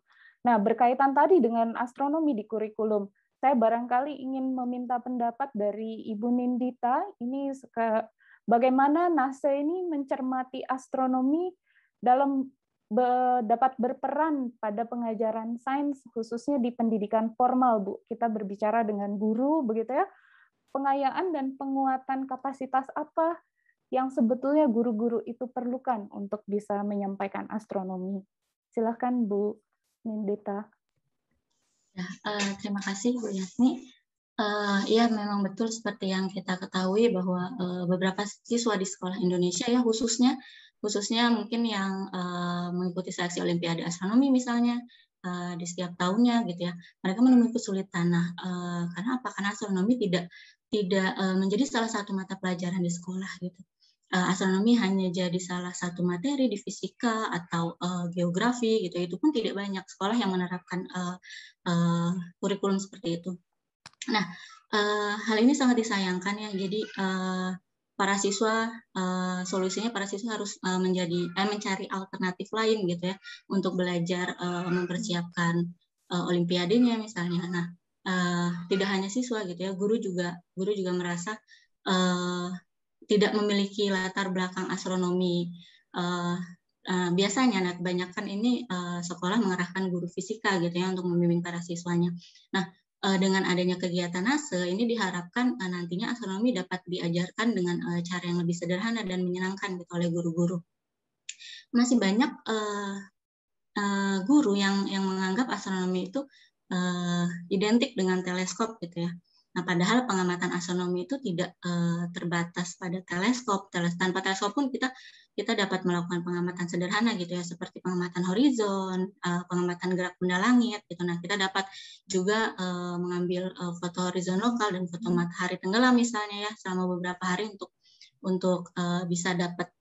Nah, berkaitan tadi dengan astronomi di kurikulum, saya barangkali ingin meminta pendapat dari Ibu Nindita, ini bagaimana NASE ini mencermati astronomi dalam dapat berperan pada pengajaran sains, khususnya di pendidikan formal, Bu. Kita berbicara dengan guru, begitu ya. pengayaan dan penguatan kapasitas apa yang sebetulnya guru-guru itu perlukan untuk bisa menyampaikan astronomi? Silahkan Bu Nindita. Ya, terima kasih Bu Yasmi. Ya, memang betul seperti yang kita ketahui bahwa beberapa siswa di sekolah Indonesia ya khususnya mungkin yang mengikuti seleksi Olimpiade Astronomi misalnya di setiap tahunnya gitu ya, mereka menemui kesulitan. Karena apa? Karena astronomi tidak menjadi salah satu mata pelajaran di sekolah gitu. Astronomi hanya jadi salah satu materi di fisika atau geografi gitu. Itu pun tidak banyak sekolah yang menerapkan kurikulum seperti itu. Nah, hal ini sangat disayangkan ya. Jadi para siswa solusinya para siswa harus mencari alternatif lain gitu ya untuk belajar mempersiapkan olimpiadenya misalnya. Nah, tidak hanya siswa gitu ya, guru juga merasa tidak memiliki latar belakang astronomi. Biasanya, kebanyakan ini sekolah mengerahkan guru fisika gitu ya untuk membimbing para siswanya. Nah, dengan adanya kegiatan NASE ini diharapkan nantinya astronomi dapat diajarkan dengan cara yang lebih sederhana dan menyenangkan gitu oleh guru-guru. Masih banyak guru yang menganggap astronomi itu identik dengan teleskop gitu ya. Nah, padahal pengamatan astronomi itu tidak terbatas pada teleskop. Tanpa teleskop pun kita dapat melakukan pengamatan sederhana gitu ya, seperti pengamatan horizon, pengamatan gerak benda langit gitu. Nah, kita dapat juga mengambil foto horizon lokal dan foto matahari tenggelam misalnya ya selama beberapa hari untuk bisa dapat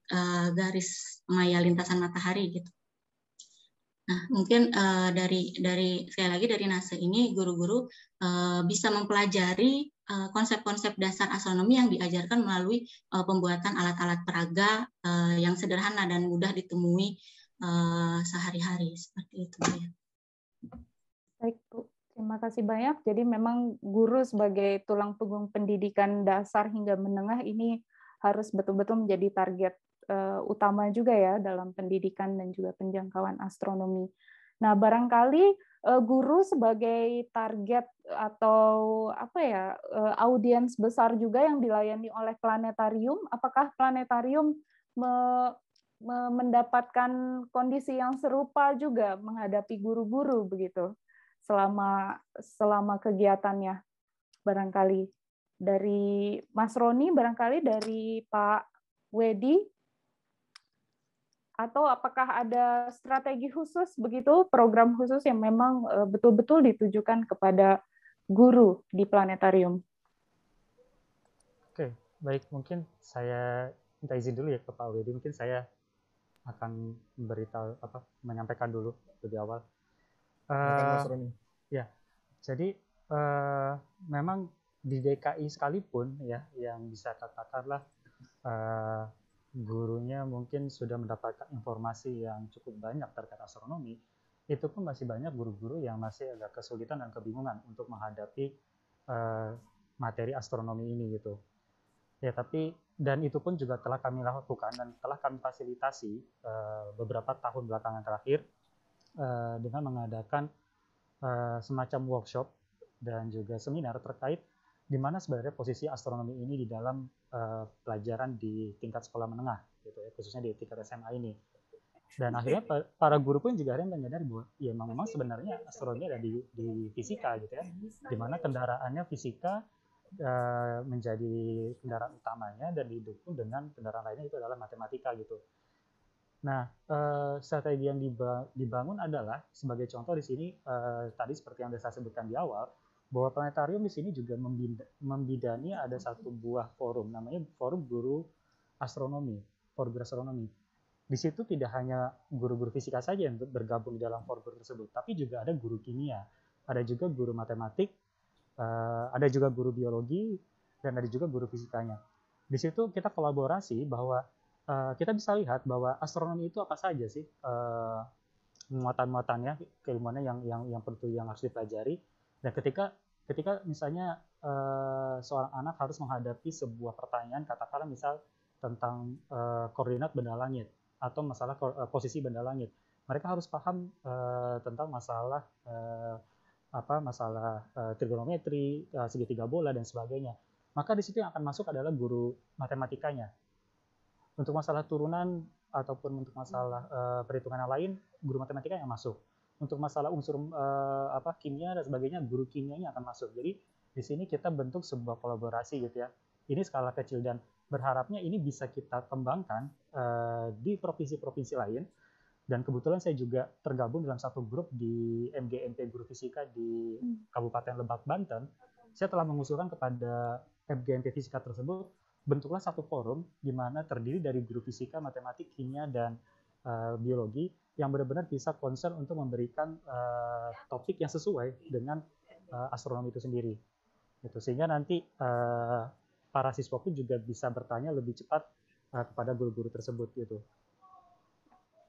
garis maya lintasan matahari gitu. Nah, mungkin sekali lagi dari NASE ini guru-guru bisa mempelajari konsep-konsep dasar astronomi yang diajarkan melalui pembuatan alat-alat peraga yang sederhana dan mudah ditemui sehari-hari seperti itu ya. Baik Bu, terima kasih banyak. Jadi memang guru sebagai tulang punggung pendidikan dasar hingga menengah ini harus betul-betul menjadi target utama juga ya dalam pendidikan dan juga penjangkauan astronomi. Nah, barangkali guru sebagai target atau apa ya audiens besar juga yang dilayani oleh planetarium. Apakah planetarium mendapatkan kondisi yang serupa juga menghadapi guru-guru begitu selama kegiatannya? Barangkali dari Mas Roni, barangkali dari Pak Wedi. Atau apakah ada strategi khusus begitu, program khusus yang memang betul-betul ditujukan kepada guru di planetarium? Oke, baik. Mungkin saya minta izin dulu ya ke Pak Wedi. Mungkin saya akan menyampaikan dulu lebih awal. Ya, jadi memang di DKI sekalipun ya, yang bisa katakanlah gurunya mungkin sudah mendapatkan informasi yang cukup banyak terkait astronomi, itu pun masih banyak guru-guru yang masih agak kesulitan dan kebingungan untuk menghadapi materi astronomi ini gitu. Ya, dan itu pun juga telah kami lakukan dan telah kami fasilitasi beberapa tahun belakangan terakhir dengan mengadakan semacam workshop dan juga seminar terkait di mana sebenarnya posisi astronomi ini di dalam pelajaran di tingkat sekolah menengah, gitu ya, khususnya di tingkat SMA ini. Dan akhirnya para guru pun juga akhirnya menyadari bahwa ya memang sebenarnya astronomi ada di fisika, gitu ya, di mana kendaraannya fisika menjadi kendaraan utamanya dan didukung dengan kendaraan lainnya itu adalah matematika gitu. Nah, strategi yang dibangun adalah sebagai contoh di sini tadi seperti yang saya sebutkan di awal, bahwa planetarium di sini juga membidani ada satu buah forum, namanya Forum Guru Astronomi, Forum Guru Astronomi. Di situ tidak hanya guru-guru fisika saja yang bergabung di dalam forum tersebut, tapi juga ada guru kimia, ada juga guru matematik, ada juga guru biologi, dan ada juga guru fisikanya. Di situ kita kolaborasi bahwa kita bisa lihat bahwa astronomi itu apa saja sih muatan-muatannya, keilmuannya yang perlu yang harus dipelajari. Dan ketika misalnya seorang anak harus menghadapi sebuah pertanyaan, katakanlah misal tentang koordinat benda langit atau masalah posisi benda langit, mereka harus paham tentang masalah trigonometri, segitiga bola dan sebagainya. maka di situ yang akan masuk adalah guru matematikanya. Untuk masalah turunan ataupun untuk masalah perhitungan yang lain, guru matematika yang masuk. Untuk masalah unsur kimia dan sebagainya, guru kimianya akan masuk. Jadi di sini kita bentuk sebuah kolaborasi gitu ya. Ini skala kecil dan berharapnya ini bisa kita kembangkan di provinsi-provinsi lain. Dan kebetulan saya juga tergabung dalam satu grup di MGMP Guru Fisika di Kabupaten Lebak, Banten. Saya telah mengusulkan kepada MGMP Fisika tersebut, bentuklah satu forum di mana terdiri dari guru fisika, matematik, kimia, dan biologi yang benar-benar bisa concern untuk memberikan topik yang sesuai dengan astronomi itu sendiri. Gitu. Sehingga nanti para siswa pun juga bisa bertanya lebih cepat kepada guru-guru tersebut gitu.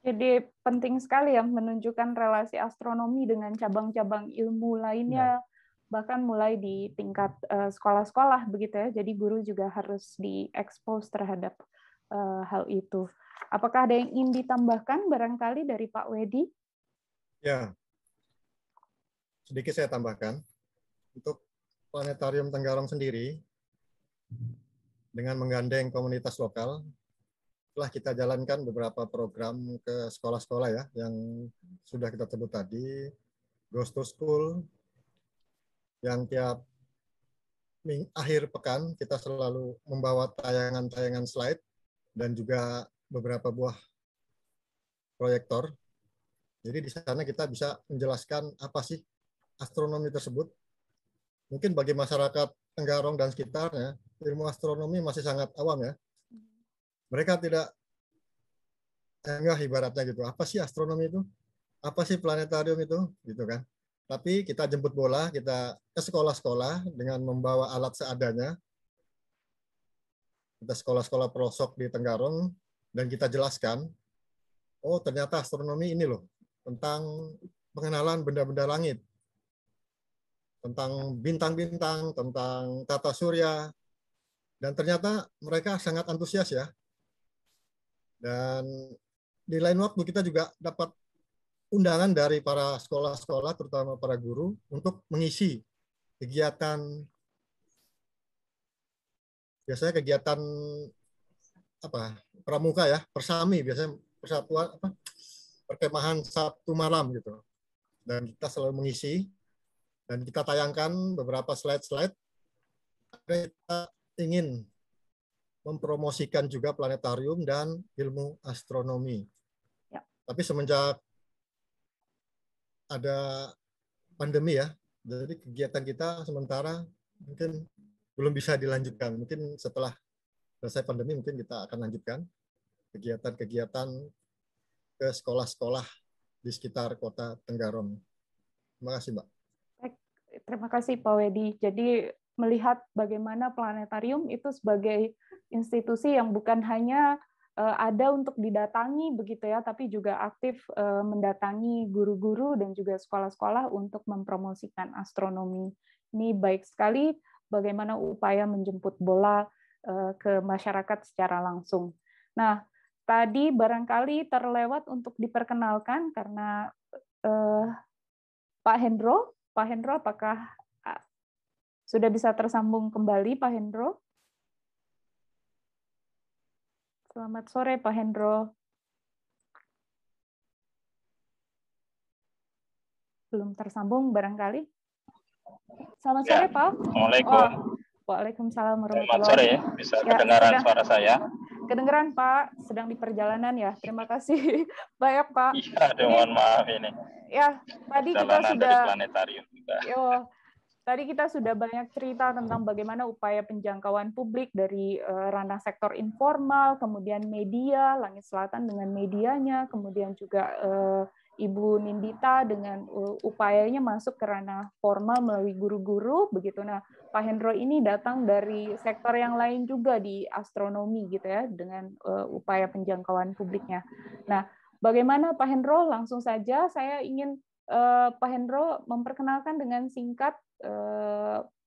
Jadi penting sekali ya menunjukkan relasi astronomi dengan cabang-cabang ilmu lainnya, bahkan mulai di tingkat sekolah-sekolah begitu ya. Jadi guru juga harus diekspos terhadap hal itu. Apakah ada yang ingin ditambahkan barangkali dari Pak Wedi? Ya, sedikit saya tambahkan. Untuk Planetarium Tenggarong sendiri, dengan menggandeng komunitas lokal, telah kita jalankan beberapa program ke sekolah-sekolah ya, yang sudah kita sebut tadi, Goes to School, yang tiap akhir pekan kita selalu membawa tayangan-tayangan slide dan juga beberapa buah proyektor. Jadi di sana kita bisa menjelaskan apa sih astronomi tersebut. Mungkin bagi masyarakat Tenggarong dan sekitarnya, ilmu astronomi masih sangat awam ya. Mereka tidak enggak ibaratnya gitu. Apa sih astronomi itu? Apa sih planetarium itu? Gitu kan. Tapi kita jemput bola, kita ke sekolah-sekolah dengan membawa alat seadanya. Kita sekolah-sekolah pelosok di Tenggarong dan kita jelaskan, oh ternyata astronomi ini loh, tentang pengenalan benda-benda langit, tentang bintang-bintang, tentang tata surya, dan ternyata mereka sangat antusias ya. Dan di lain waktu kita juga dapat undangan dari para sekolah-sekolah, terutama para guru, untuk mengisi kegiatan, biasanya kegiatan pramuka ya, persami, biasanya persatuan perkemahan Sabtu malam gitu. Dan kita selalu mengisi, dan kita tayangkan beberapa slide-slide. Kita ingin mempromosikan juga planetarium dan ilmu astronomi. Ya. Tapi semenjak ada pandemi ya, jadi kegiatan kita sementara mungkin belum bisa dilanjutkan. Mungkin setelah selesai pandemi mungkin kita akan lanjutkan kegiatan-kegiatan ke sekolah-sekolah di sekitar kota Tenggarong. Terima kasih, Mbak. Baik, terima kasih Pak Wedi. Jadi melihat bagaimana planetarium itu sebagai institusi yang bukan hanya ada untuk didatangi begitu ya, tapi juga aktif mendatangi guru-guru dan juga sekolah-sekolah untuk mempromosikan astronomi. Ini baik sekali bagaimana upaya menjemput bola ke masyarakat secara langsung. Nah, tadi barangkali terlewat untuk diperkenalkan karena Pak Hendro, apakah sudah bisa tersambung kembali Pak Hendro? Selamat sore Pak Hendro. Belum tersambung barangkali. Selamat sore Pak. Assalamualaikum. Waalaikumsalam warahmatullahi wabarakatuh. Selamat sore ya, bisa kedengaran suara saya? Kedengeran Pak, sedang di perjalanan ya. Terima kasih banyak Pak. Iya, mohon maaf ini. Ya, tadi kita sudah dari planetarium juga. Tadi kita sudah banyak cerita tentang bagaimana upaya penjangkauan publik dari ranah sektor informal, kemudian media, Langit Selatan dengan medianya, kemudian juga Ibu Nindita dengan upayanya masuk ke ranah formal melalui guru-guru, begitu. Nah, Pak Hendro ini datang dari sektor yang lain juga di astronomi, gitu ya, dengan upaya penjangkauan publiknya. Nah, bagaimana Pak Hendro? Langsung saja saya ingin Pak Hendro memperkenalkan dengan singkat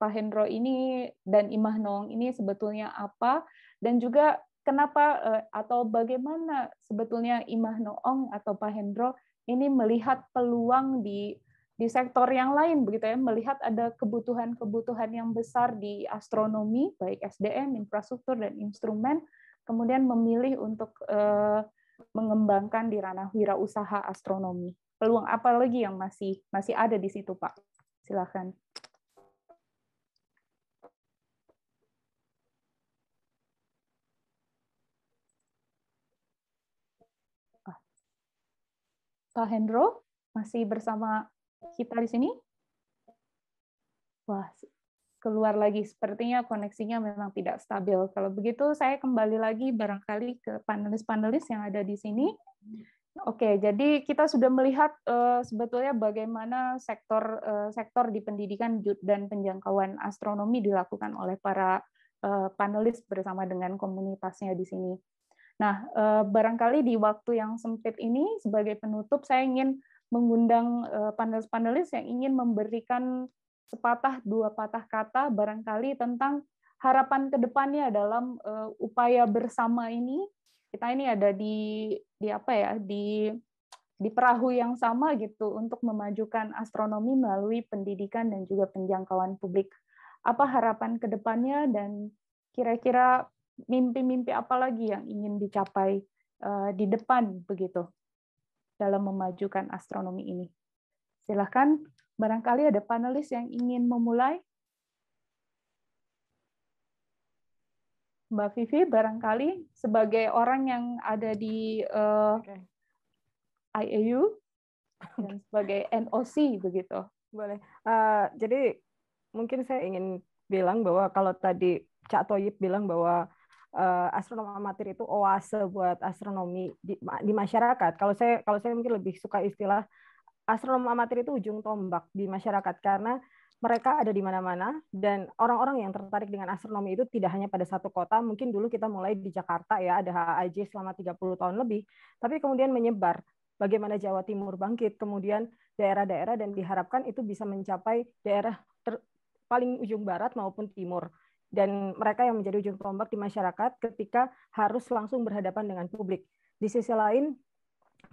Pak Hendro ini dan Imah Noong ini sebetulnya apa, dan juga kenapa atau bagaimana sebetulnya Imah Noong atau Pak Hendro ini melihat peluang di di sektor yang lain begitu ya, melihat ada kebutuhan-kebutuhan yang besar di astronomi, baik SDM, infrastruktur dan instrumen, kemudian memilih untuk mengembangkan di ranah wirausaha astronomi. Peluang apa lagi yang masih ada di situ, Pak? Silakan. Pak Hendro masih bersama kita di sini? Wah, keluar lagi. Sepertinya koneksinya memang tidak stabil. Kalau begitu, saya kembali lagi barangkali ke panelis-panelis yang ada di sini. Oke, jadi kita sudah melihat sebetulnya bagaimana sektor di pendidikan dan penjangkauan astronomi dilakukan oleh para panelis bersama dengan komunitasnya di sini. Nah, barangkali di waktu yang sempit ini, sebagai penutup, saya ingin mengundang panelis-panelis yang ingin memberikan sepatah dua patah kata barangkali tentang harapan ke depannya dalam upaya bersama ini. Kita ini ada di apa ya, di perahu yang sama gitu untuk memajukan astronomi melalui pendidikan dan juga penjangkauan publik. Apa harapan ke depannya dan kira-kira mimpi-mimpi apa lagi yang ingin dicapai di depan begitu dalam memajukan astronomi ini? Silahkan, barangkali ada panelis yang ingin memulai. Mbak Vivi, barangkali sebagai orang yang ada di IAU dan sebagai NOC begitu. Boleh. Jadi mungkin saya ingin bilang bahwa kalau tadi Cak Toyib bilang bahwa astronom amatir itu oase buat astronomi di masyarakat. Kalau saya mungkin lebih suka istilah astronom amatir itu ujung tombak di masyarakat karena mereka ada di mana-mana dan orang-orang yang tertarik dengan astronomi itu tidak hanya pada satu kota. Mungkin dulu kita mulai di Jakarta ya, ada HAJ selama 30 tahun lebih, tapi kemudian menyebar. Bagaimana Jawa Timur bangkit, kemudian daerah-daerah dan diharapkan itu bisa mencapai daerah paling ujung barat maupun timur. Dan mereka yang menjadi ujung tombak di masyarakat ketika harus langsung berhadapan dengan publik. Di sisi lain,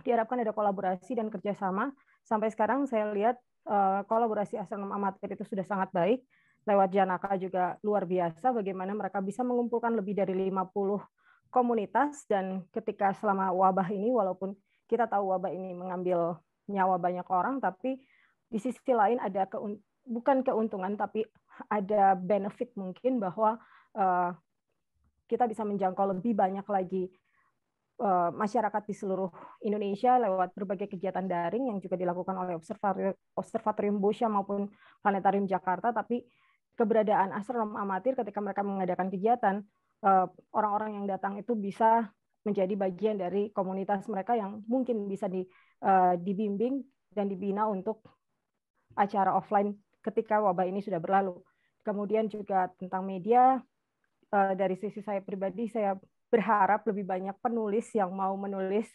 diharapkan ada kolaborasi dan kerjasama. Sampai sekarang saya lihat kolaborasi astronom amatir itu sudah sangat baik. Lewat Janaka juga luar biasa, bagaimana mereka bisa mengumpulkan lebih dari 50 komunitas, dan ketika selama wabah ini, walaupun kita tahu wabah ini mengambil nyawa banyak orang, tapi di sisi lain ada bukan keuntungan, tapi ada benefit mungkin bahwa kita bisa menjangkau lebih banyak lagi masyarakat di seluruh Indonesia lewat berbagai kegiatan daring yang juga dilakukan oleh Observatorium Boscha maupun Planetarium Jakarta. Tapi keberadaan astronom amatir ketika mereka mengadakan kegiatan, orang-orang yang datang itu bisa menjadi bagian dari komunitas mereka yang mungkin bisa dibimbing dan dibina untuk acara offline ketika wabah ini sudah berlalu. Kemudian juga tentang media, dari sisi saya pribadi, saya berharap lebih banyak penulis yang mau menulis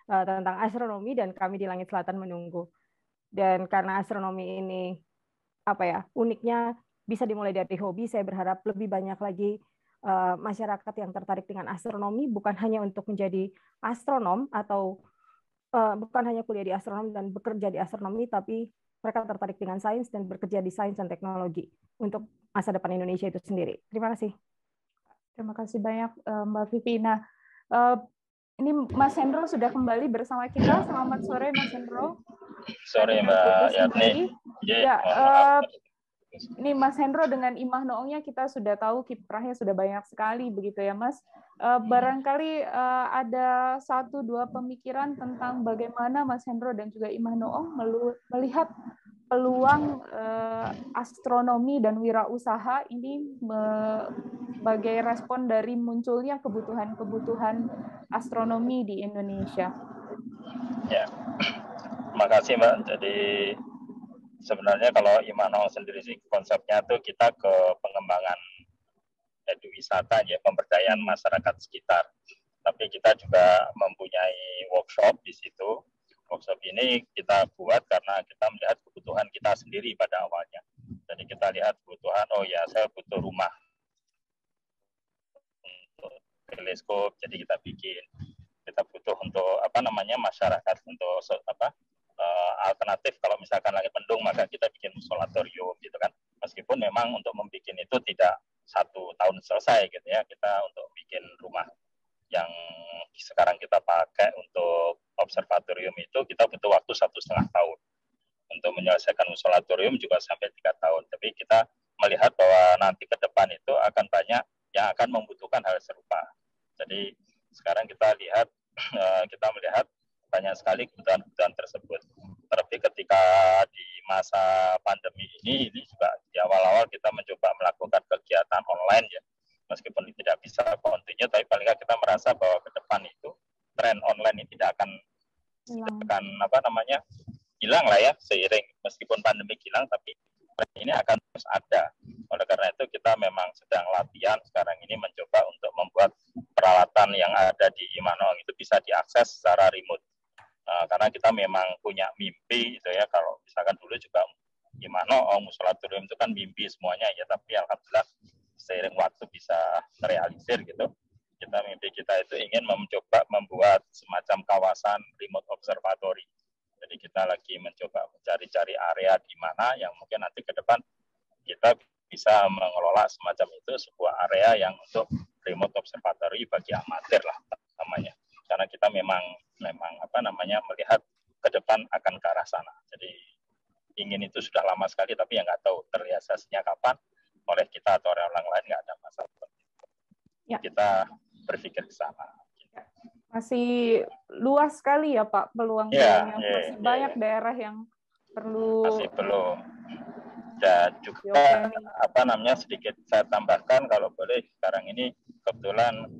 tentang astronomi, dan kami di Langit Selatan menunggu. Dan karena astronomi ini uniknya bisa dimulai dari hobi, saya berharap lebih banyak lagi masyarakat yang tertarik dengan astronomi, bukan hanya untuk menjadi astronom atau bukan hanya kuliah di astronom dan bekerja di astronomi, tapi mereka tertarik dengan sains dan bekerja di sains dan teknologi untuk masa depan Indonesia itu sendiri. Terima kasih. Terima kasih banyak Mbak Vivi. Nah, ini Mas Hendro sudah kembali bersama kita. Selamat sore Mas Hendro. Sore Mbak Yatni. Ya, ini Mas Hendro dengan Imah Noongnya kita sudah tahu kiprahnya sudah banyak sekali begitu ya Mas. Barangkali ada 1-2 pemikiran tentang bagaimana Mas Hendro dan juga Imah Noong melihat peluang astronomi dan wirausaha ini sebagai respon dari munculnya kebutuhan-kebutuhan astronomi di Indonesia. Ya, terima kasih Mbak. Jadi sebenarnya kalau Imah Noong sendiri sih konsepnya tuh kita ke pengembangan eduwisata ya, pemberdayaan masyarakat sekitar. Tapi kita juga mempunyai workshop di situ. Workshop ini kita buat karena kita melihat kebutuhan kita sendiri pada awalnya. Jadi kita lihat kebutuhan, oh ya saya butuh rumah untuk teleskop, jadi kita bikin. Kita butuh untuk masyarakat untuk alternatif kalau misalkan langit mendung maka kita bikin musolatorium gitu kan. Meskipun memang untuk membuat itu tidak 1 tahun selesai gitu ya, kita untuk bikin rumah yang sekarang kita pakai untuk observatorium itu kita butuh waktu 1,5 tahun. Untuk menyelesaikan musolatorium juga sampai 3 tahun. Tapi kita melihat bahwa nanti ke depan itu akan banyak yang akan membutuhkan hal serupa. Jadi sekarang kita melihat banyak sekali kebutuhan-kebutuhan tersebut. Terlebih ketika di masa pandemi ini juga di awal-awal kita mencoba melakukan kegiatan online ya. Meskipun tidak bisa kontinu, tapi paling nggak kita merasa bahwa ke depan itu tren online ini tidak akan hilang lah ya, seiring meskipun pandemi hilang, tapi ini akan terus ada. Oleh karena itu kita memang sedang latihan sekarang ini mencoba untuk membuat peralatan yang ada di Immanong itu bisa diakses secara remote. Karena kita memang punya mimpi gitu ya, kalau misalkan dulu juga Immanong, musolatorium itu kan mimpi semuanya ya, tapi alhamdulillah seiring waktu bisa terrealisir gitu. Mimpi kita itu ingin mencoba membuat semacam kawasan remote observatory. Jadi kita lagi mencoba mencari-cari area di mana yang mungkin nanti ke depan kita bisa mengelola semacam itu, sebuah area yang untuk remote observatory bagi amatir lah namanya. Karena kita memang melihat ke depan akan ke arah sana. Jadi ingin itu sudah lama sekali, tapi yang nggak tahu terrealisasinya kapan, oleh kita atau orang lain nggak ada masalah. Ya. Kita berpikir ke sana. Masih luas sekali ya Pak peluang-peluangnya. Masih banyak daerah yang perlu. Masih belum. Dan juga sedikit saya tambahkan kalau boleh, sekarang ini kebetulan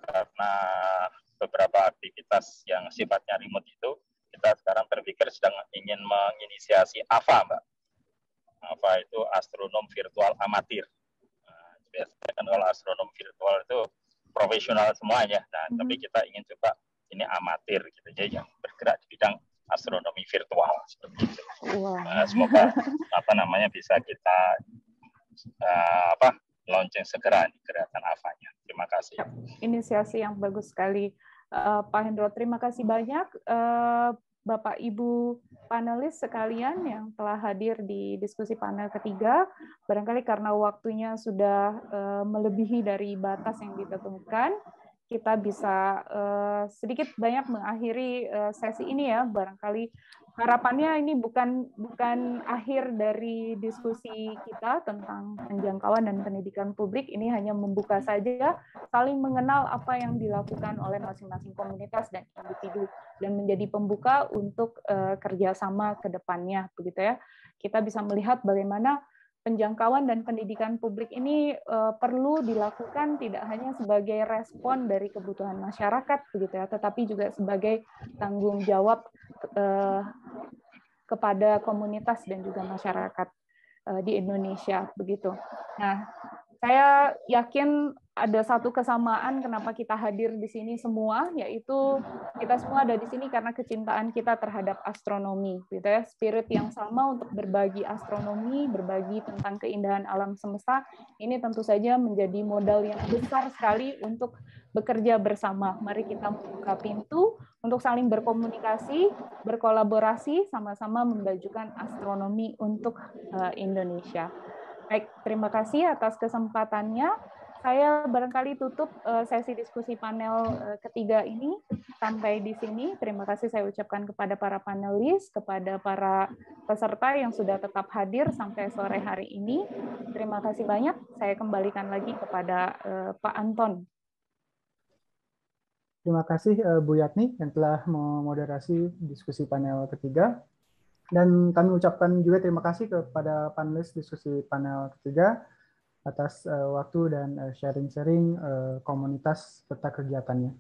karena beberapa aktivitas yang sifatnya remote itu, kita sekarang berpikir sedang ingin menginisiasi AVA, Mbak. AVA itu astronom virtual amatir. Biasanya kan kalau astronom virtual itu profesional semuanya. Nah, tapi kita ingin coba ini amatir gitu ya, yang bergerak di bidang astronomi virtual seperti itu. Semoga bisa kita launching segera di gerakan AVA-nya. Terima kasih. Inisiasi yang bagus sekali, Pak Hendro. Terima kasih banyak Bapak Ibu panelis sekalian yang telah hadir di diskusi panel ketiga. Barangkali karena waktunya sudah melebihi dari batas yang ditentukan, kita bisa sedikit banyak mengakhiri sesi ini ya. Barangkali harapannya ini bukan akhir dari diskusi kita tentang penjangkauan dan pendidikan publik. Ini hanya membuka saja, saling mengenal apa yang dilakukan oleh masing-masing komunitas dan individu, dan menjadi pembuka untuk kerjasama ke depannya, begitu ya. Kita bisa melihat bagaimana penjangkauan dan pendidikan publik ini perlu dilakukan tidak hanya sebagai respon dari kebutuhan masyarakat, begitu ya, tetapi juga sebagai tanggung jawab kepada komunitas dan juga masyarakat di Indonesia, begitu. Nah, saya yakin ada satu kesamaan kenapa kita hadir di sini semua, yaitu kita semua ada di sini karena kecintaan kita terhadap astronomi, gitu ya. Spirit yang sama untuk berbagi astronomi, berbagi tentang keindahan alam semesta, ini tentu saja menjadi modal yang besar sekali untuk bekerja bersama. Mari kita membuka pintu untuk saling berkomunikasi, berkolaborasi, sama-sama memajukan astronomi untuk Indonesia. Baik, terima kasih atas kesempatannya. Saya barangkali tutup sesi diskusi panel ketiga ini sampai di sini. Terima kasih saya ucapkan kepada para panelis, kepada para peserta yang sudah tetap hadir sampai sore hari ini. Terima kasih banyak. Saya kembalikan lagi kepada Pak Anton. Terima kasih Bu Yatni yang telah memoderasi diskusi panel ketiga. Dan kami ucapkan juga terima kasih kepada panelis diskusi panel ketiga atas waktu dan sharing-sharing komunitas serta kegiatannya.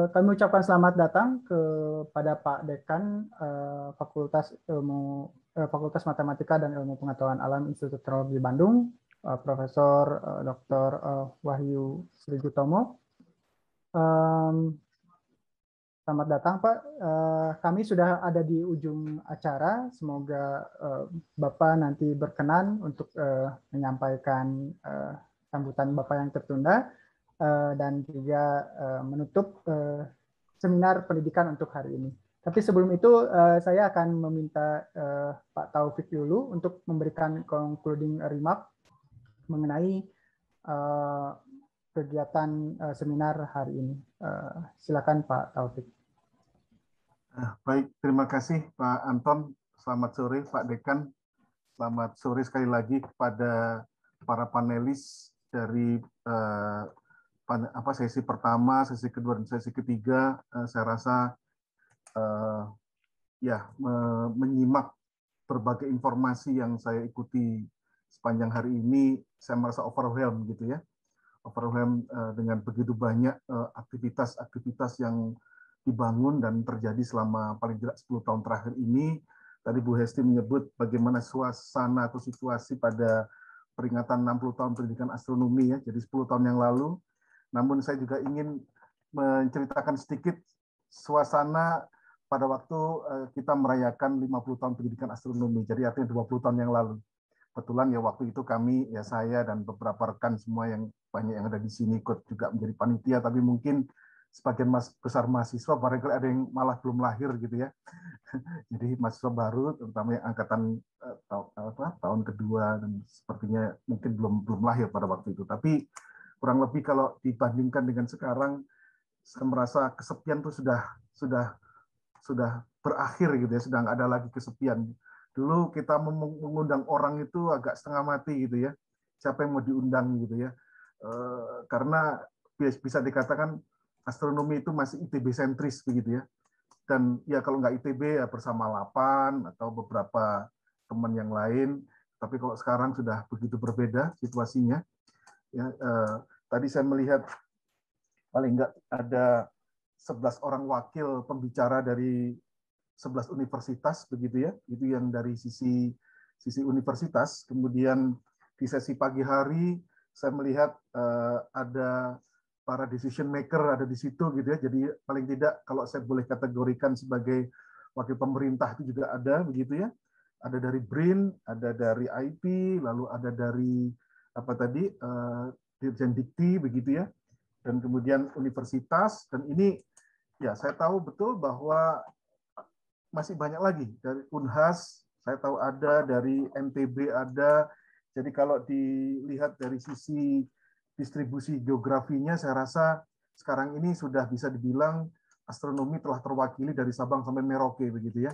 Kami ucapkan selamat datang kepada Pak Dekan Fakultas Matematika dan Ilmu Pengetahuan Alam Institut Teknologi Bandung, Profesor Dr. Wahyu Srijutomo. Selamat datang Pak. Kami sudah ada di ujung acara. Semoga Bapak nanti berkenan untuk menyampaikan sambutan Bapak yang tertunda dan juga menutup seminar pendidikan untuk hari ini. Tapi sebelum itu saya akan meminta Pak Taufik dulu untuk memberikan concluding remark mengenai kegiatan seminar hari ini. Silakan Pak Taufik. Baik, terima kasih Pak Anton. Selamat sore Pak Dekan. Selamat sore sekali lagi kepada para panelis dari sesi pertama, sesi kedua, dan sesi ketiga. Saya rasa menyimak berbagai informasi yang saya ikuti sepanjang hari ini, saya merasa overwhelmed gitu ya, overwhelmed dengan begitu banyak aktivitas yang dibangun dan terjadi selama paling tidak 10 tahun terakhir ini. Tadi Bu Hesti menyebut bagaimana suasana atau situasi pada peringatan 60 tahun pendidikan astronomi ya, jadi 10 tahun yang lalu. Namun saya juga ingin menceritakan sedikit suasana pada waktu kita merayakan 50 tahun pendidikan astronomi, jadi artinya 20 tahun yang lalu. Kebetulan ya waktu itu kami, ya saya dan beberapa rekan semua yang banyak yang ada di sini ikut juga menjadi panitia, tapi mungkin sebagian besar mahasiswa barangkali ada yang malah belum lahir gitu ya. Jadi mahasiswa baru, terutama yang angkatan tahun kedua, dan sepertinya mungkin belum lahir pada waktu itu. Tapi kurang lebih kalau dibandingkan dengan sekarang, saya merasa kesepian itu sudah berakhir gitu ya, sudah nggak ada lagi kesepian. Dulu kita mengundang orang itu agak setengah mati gitu ya, siapa yang mau diundang gitu ya, karena bisa dikatakan astronomi itu masih ITB sentris begitu ya, dan ya kalau nggak ITB ya bersama Lapan atau beberapa teman yang lain. Tapi kalau sekarang sudah begitu berbeda situasinya ya. Tadi saya melihat paling nggak ada 11 orang wakil pembicara dari 11 universitas begitu ya, itu yang dari sisi universitas. Kemudian di sesi pagi hari saya melihat ada para decision maker ada di situ gitu ya, jadi paling tidak kalau saya boleh kategorikan sebagai wakil pemerintah itu juga ada begitu ya, ada dari BRIN, ada dari IP, lalu ada dari apa tadi Dirjen Dikti begitu ya, dan kemudian universitas. Dan ini ya saya tahu betul bahwa masih banyak lagi dari Unhas, saya tahu ada dari NTB ada. Jadi kalau dilihat dari sisi distribusi geografinya, saya rasa sekarang ini sudah bisa dibilang astronomi telah terwakili dari Sabang sampai Merauke begitu ya,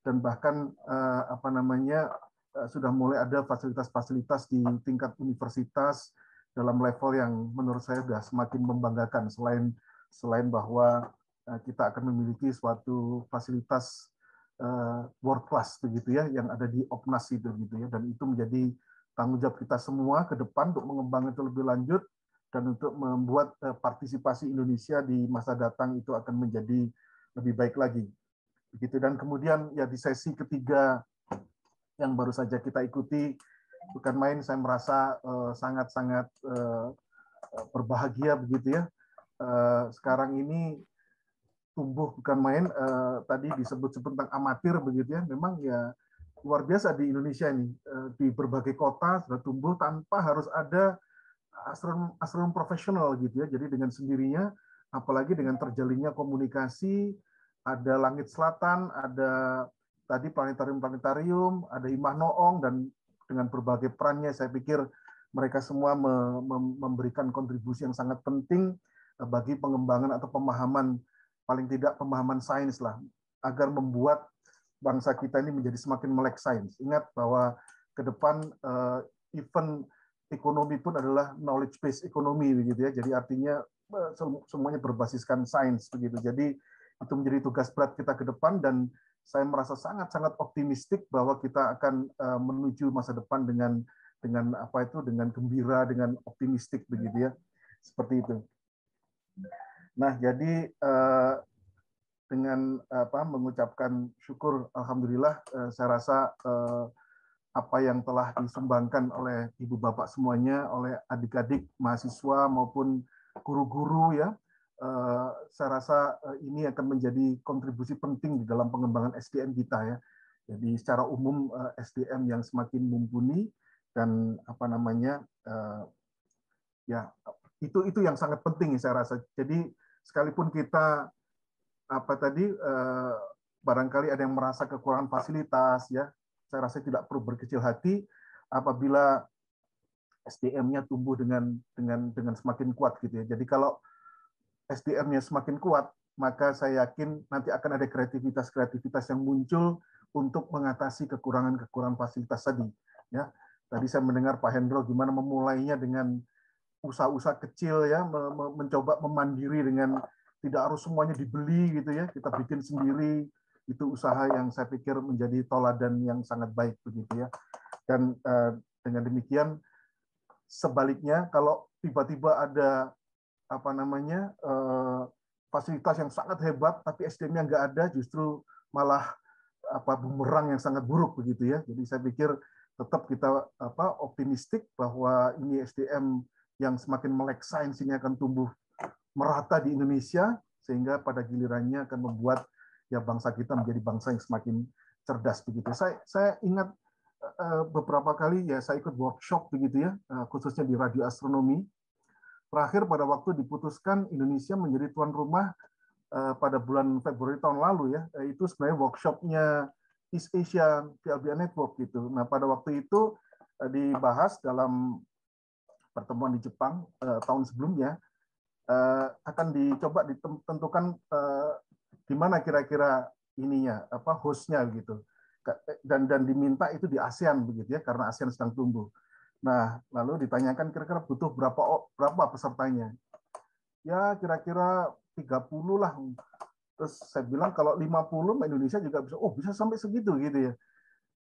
dan bahkan sudah mulai ada fasilitas-fasilitas di tingkat universitas dalam level yang menurut saya sudah semakin membanggakan, selain bahwa kita akan memiliki suatu fasilitas world class begitu ya yang ada di OPNAS itu gitu ya, dan itu menjadi tanggung jawab kita semua ke depan untuk mengembangkan itu lebih lanjut dan untuk membuat partisipasi Indonesia di masa datang itu akan menjadi lebih baik lagi. Begitu. Dan kemudian ya di sesi ketiga yang baru saja kita ikuti, bukan main, saya merasa sangat-sangat berbahagia begitu ya. Sekarang ini tumbuh bukan main, tadi disebut-sebut tentang amatir begitu ya, memang ya luar biasa di Indonesia ini, di berbagai kota sudah tumbuh tanpa harus ada astronom profesional gitu ya. Jadi dengan sendirinya, apalagi dengan terjalinnya komunikasi, ada Langit Selatan, ada tadi planetarium-planetarium, ada Imah Noong, dan dengan berbagai perannya saya pikir mereka semua memberikan kontribusi yang sangat penting bagi pengembangan atau pemahaman, paling tidak pemahaman sains lah, agar membuat bangsa kita ini menjadi semakin melek sains. Ingat bahwa ke depan event ekonomi pun adalah knowledge based economy begitu ya. Jadi artinya semuanya berbasiskan sains begitu. Jadi itu menjadi tugas berat kita ke depan, dan saya merasa sangat-sangat optimistik bahwa kita akan menuju masa depan dengan gembira, dengan optimistik begitu ya. Seperti itu. Nah, jadi dengan mengucapkan syukur, alhamdulillah, saya rasa apa yang telah disumbangkan oleh ibu bapak semuanya, oleh adik-adik mahasiswa maupun guru-guru ya, saya rasa ini akan menjadi kontribusi penting di dalam pengembangan SDM kita ya. Jadi secara umum SDM yang semakin mumpuni dan ya itu yang sangat penting saya rasa. Jadi sekalipun kita apa tadi barangkali ada yang merasa kekurangan fasilitas ya. Saya rasa tidak perlu berkecil hati apabila SDM-nya tumbuh dengan semakin kuat gitu ya. Jadi kalau SDM-nya semakin kuat, maka saya yakin nanti akan ada kreativitas yang muncul untuk mengatasi kekurangan fasilitas tadi. Ya, tadi saya mendengar Pak Hendro gimana memulainya dengan usaha-usaha kecil ya, mencoba memandiri dengan tidak harus semuanya dibeli gitu ya, kita bikin sendiri. Itu usaha yang saya pikir menjadi toladan yang sangat baik begitu ya. Dan dengan demikian sebaliknya kalau tiba-tiba ada apa namanya fasilitas yang sangat hebat tapi SDM-nya nggak ada, justru malah bumerang yang sangat buruk begitu ya. Jadi saya pikir tetap kita optimistik bahwa ini SDM yang semakin melek sains ini akan tumbuh merata di Indonesia sehingga pada gilirannya akan membuat ya bangsa kita menjadi bangsa yang semakin cerdas begitu. Saya ingat beberapa kali ya saya ikut workshop begitu ya, khususnya di radio astronomi. Terakhir pada waktu diputuskan Indonesia menjadi tuan rumah pada bulan Februari tahun lalu ya, itu sebenarnya workshopnya East Asia PLBA Network gitu. Nah pada waktu itu dibahas dalam pertemuan di Jepang tahun sebelumnya akan dicoba ditentukan di mana kira-kira ininya hostnya gitu, dan diminta itu di ASEAN begitu ya karena ASEAN sedang tumbuh. Nah, lalu ditanyakan kira-kira butuh berapa pesertanya. Ya, kira-kira 30 lah. Terus saya bilang kalau 50 Indonesia juga bisa. Oh, bisa sampai segitu gitu ya.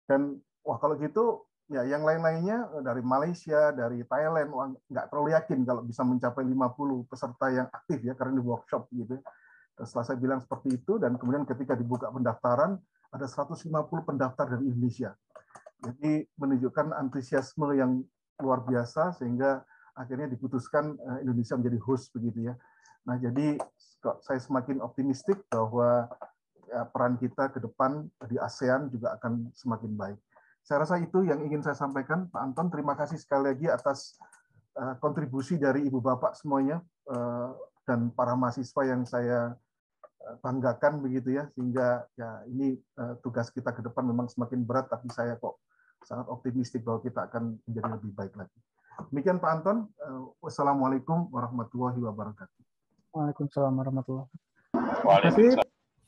Dan wah kalau gitu ya yang lain-lainnya dari Malaysia, dari Thailand, wah, nggak terlalu yakin kalau bisa mencapai 50 peserta yang aktif ya karena di workshop gitu. Setelah saya bilang seperti itu dan kemudian ketika dibuka pendaftaran ada 150 pendaftar dari Indonesia. Jadi menunjukkan antusiasme yang luar biasa sehingga akhirnya diputuskan Indonesia menjadi host begitu ya. Nah jadi saya semakin optimistik bahwa peran kita ke depan di ASEAN juga akan semakin baik. Saya rasa itu yang ingin saya sampaikan, Pak Anton. Terima kasih sekali lagi atas kontribusi dari Ibu Bapak semuanya dan para mahasiswa yang saya banggakan begitu ya, sehingga ya ini tugas kita ke depan memang semakin berat, tapi saya kok sangat optimistik bahwa kita akan menjadi lebih baik lagi. Demikian Pak Anton. Wassalamualaikum warahmatullahi wabarakatuh. Waalaikumsalam warahmatullahi wabarakatuh. Terima kasih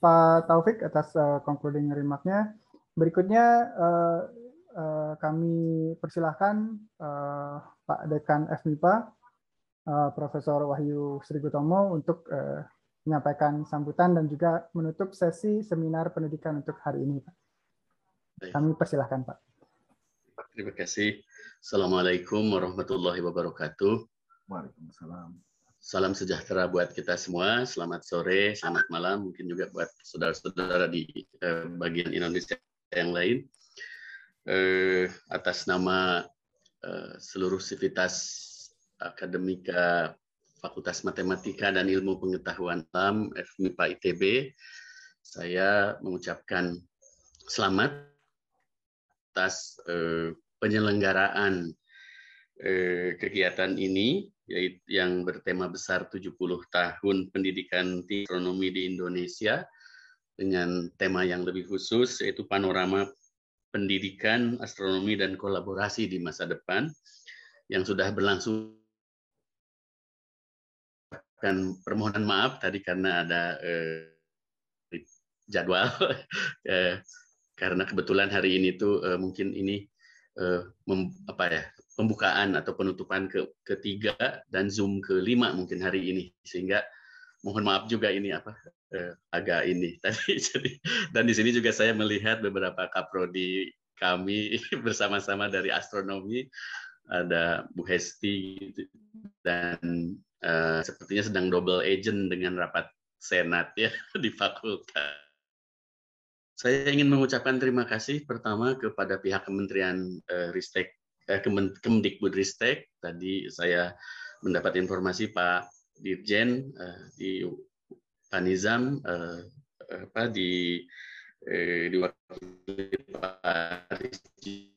Pak Taufik atas concluding remark-nya. Berikutnya kami persilahkan Pak Dekan FMIPA, Profesor Wahyu Srigutomo untuk menyampaikan sambutan dan juga menutup sesi seminar pendidikan untuk hari ini, Pak. Kami persilahkan, Pak. Terima kasih. Assalamualaikum warahmatullahi wabarakatuh. Waalaikumsalam. Salam sejahtera buat kita semua. Selamat sore, selamat malam. Mungkin juga buat saudara-saudara di bagian Indonesia yang lain. Atas nama seluruh sivitas akademika Fakultas Matematika dan Ilmu Pengetahuan Alam FMIPA ITB, saya mengucapkan selamat atas penyelenggaraan kegiatan ini, yaitu yang bertema besar 70 tahun pendidikan astronomi di Indonesia, dengan tema yang lebih khusus, yaitu panorama pendidikan astronomi dan kolaborasi di masa depan, yang sudah berlangsung. Dan permohonan maaf tadi karena ada jadwal karena kebetulan hari ini tuh mungkin ini pembukaan atau penutupan ketiga dan Zoom kelima mungkin hari ini, sehingga mohon maaf juga ini agak ini tadi. Dan di sini juga saya melihat beberapa kaprodi kami bersama-sama dari astronomi, ada Bu Hesti dan sepertinya sedang double agent dengan rapat senat ya di fakultas. Saya ingin mengucapkan terima kasih pertama kepada pihak Kementerian Ristek, Kemdikbudristek. Tadi saya mendapat informasi Pak Dirjen di Pak Nizam diwakili Pak Rizky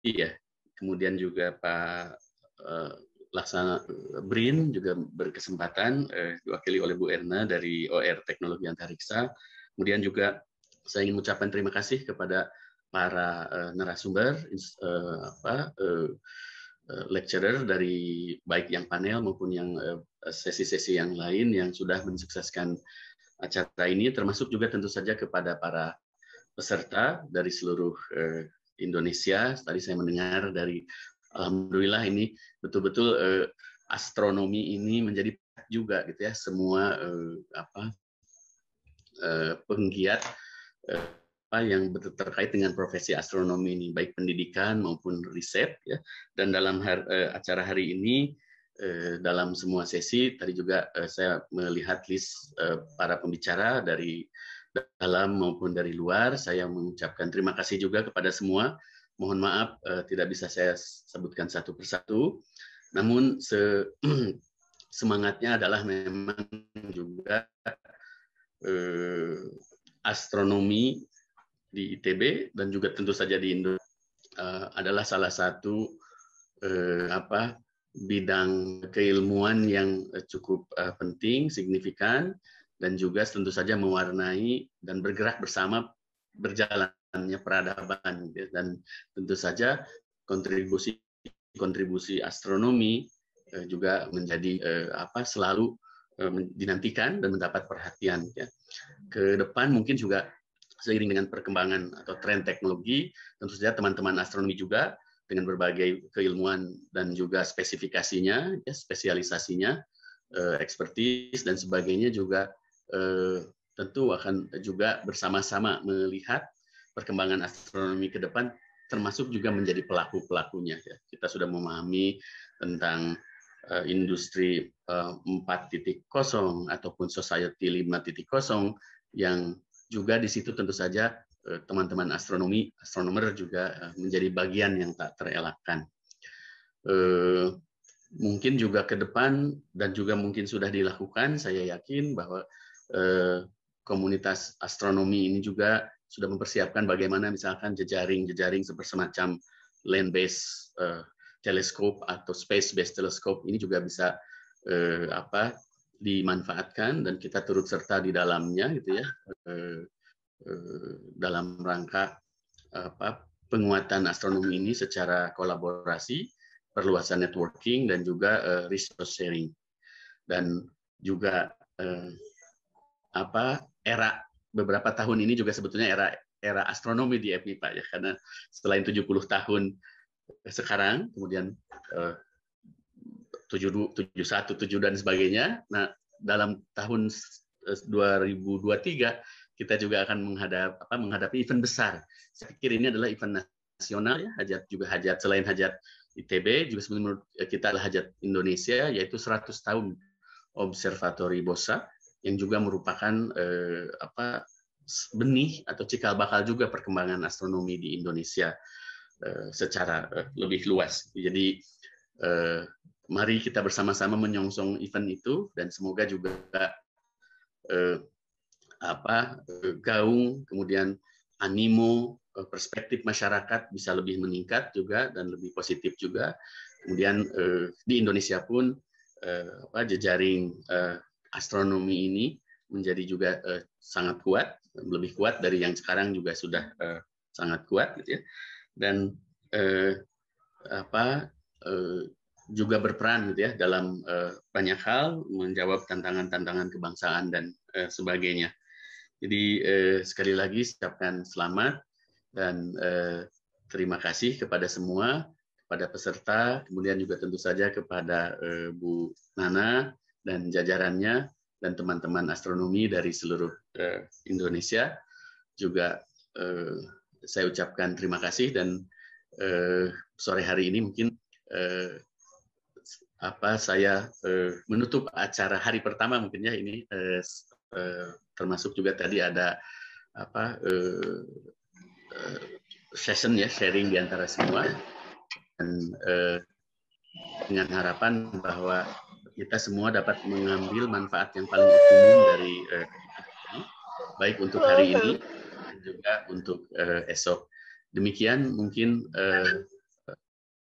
ya, kemudian juga Pak Laksana BRIN juga berkesempatan diwakili oleh Bu Erna dari OR Teknologi Antariksa. Kemudian juga saya ingin mengucapkan terima kasih kepada para narasumber, lecturer dari baik yang panel maupun yang sesi-sesi yang lain yang sudah mensukseskan acara ini, termasuk juga tentu saja kepada para peserta dari seluruh Indonesia. Tadi saya mendengar dari alhamdulillah ini betul-betul astronomi ini menjadi juga gitu ya, semua penggiat yang terkait dengan profesi astronomi ini, baik pendidikan maupun riset ya. Dan dalam acara hari ini dalam semua sesi tadi juga saya melihat list para pembicara dari dalam maupun dari luar. Saya mengucapkan terima kasih juga kepada semua. Mohon maaf tidak bisa saya sebutkan satu persatu, namun semangatnya adalah memang juga astronomi di ITB dan juga tentu saja di Indonesia adalah salah satu bidang keilmuan yang cukup penting, signifikan, dan juga tentu saja mewarnai dan bergerak bersama berjalannya peradaban, dan tentu saja kontribusi astronomi juga menjadi selalu dinantikan dan mendapat perhatian ya. Ke depan mungkin juga seiring dengan perkembangan atau tren teknologi, tentu saja teman-teman astronomi juga dengan berbagai keilmuan dan juga spesifikasinya, ya, spesialisasinya, expertise dan sebagainya juga tentu akan juga bersama-sama melihat perkembangan astronomi ke depan, termasuk juga menjadi pelaku-pelakunya. Ya. Kita sudah memahami tentang industri 4.0 ataupun society 5.0 yang juga di situ tentu saja teman-teman astronomer juga menjadi bagian yang tak terelakkan. Mungkin juga ke depan dan juga mungkin sudah dilakukan, saya yakin bahwa komunitas astronomi ini juga sudah mempersiapkan bagaimana misalkan jejaring seperti semacam land-based teleskop atau space-based teleskop ini juga bisa dimanfaatkan dan kita turut serta di dalamnya gitu ya, dalam rangka penguatan astronomi ini secara kolaborasi, perluasan networking dan juga resource sharing. Dan juga era beberapa tahun ini juga sebetulnya era astronomi di FMIPA ya, karena selain 70 tahun sekarang, kemudian 71, 7 dan sebagainya. Nah, dalam tahun 2023 kita juga akan menghadapi event besar. Saya pikir ini adalah event nasional ya, hajat selain hajat ITB juga menurut kita adalah hajat Indonesia, yaitu 100 tahun Observatori Bosa yang juga merupakan benih atau cikal bakal juga perkembangan astronomi di Indonesia secara lebih luas. Jadi mari kita bersama-sama menyongsong event itu dan semoga juga gaung, kemudian animo, perspektif masyarakat bisa lebih meningkat juga dan lebih positif juga. Kemudian di Indonesia pun jejaring astronomi ini menjadi juga sangat kuat, lebih kuat dari yang sekarang juga sudah sangat kuat gitu ya. Dan juga berperan gitu ya dalam banyak hal, menjawab tantangan-tantangan kebangsaan dan sebagainya. Jadi sekali lagi ucapkan selamat dan terima kasih kepada semua, kepada peserta, kemudian juga tentu saja kepada Bu Nana dan jajarannya dan teman-teman astronomi dari seluruh Indonesia. Juga saya ucapkan terima kasih dan sore hari ini mungkin saya menutup acara hari pertama mungkin ya ini termasuk juga tadi ada session ya, sharing di antara semua dan dengan harapan bahwa kita semua dapat mengambil manfaat yang paling optimum dari ini, baik untuk hari ini dan juga untuk esok. Demikian mungkin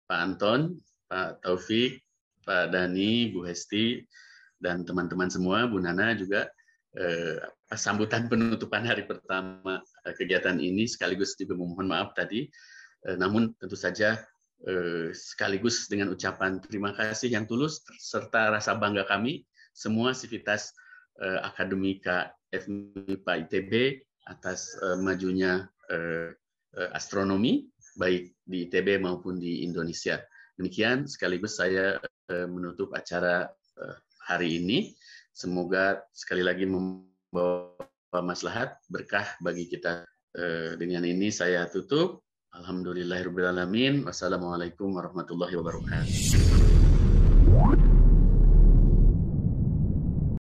Pak Anton, Pak Taufik, Pak Dhani, Bu Hesti, dan teman-teman semua, Bu Nana juga sambutan penutupan hari pertama kegiatan ini, sekaligus juga memohon maaf tadi. Namun tentu saja sekaligus dengan ucapan terima kasih yang tulus serta rasa bangga kami semua sivitas akademika FMIPA ITB atas majunya astronomi baik di ITB maupun di Indonesia. Demikian sekaligus saya menutup acara hari ini. Semoga sekali lagi membawa maslahat berkah bagi kita. Dengan ini saya tutup. Alhamdulillahirrahmanirrahim. Wassalamualaikum warahmatullahi wabarakatuh.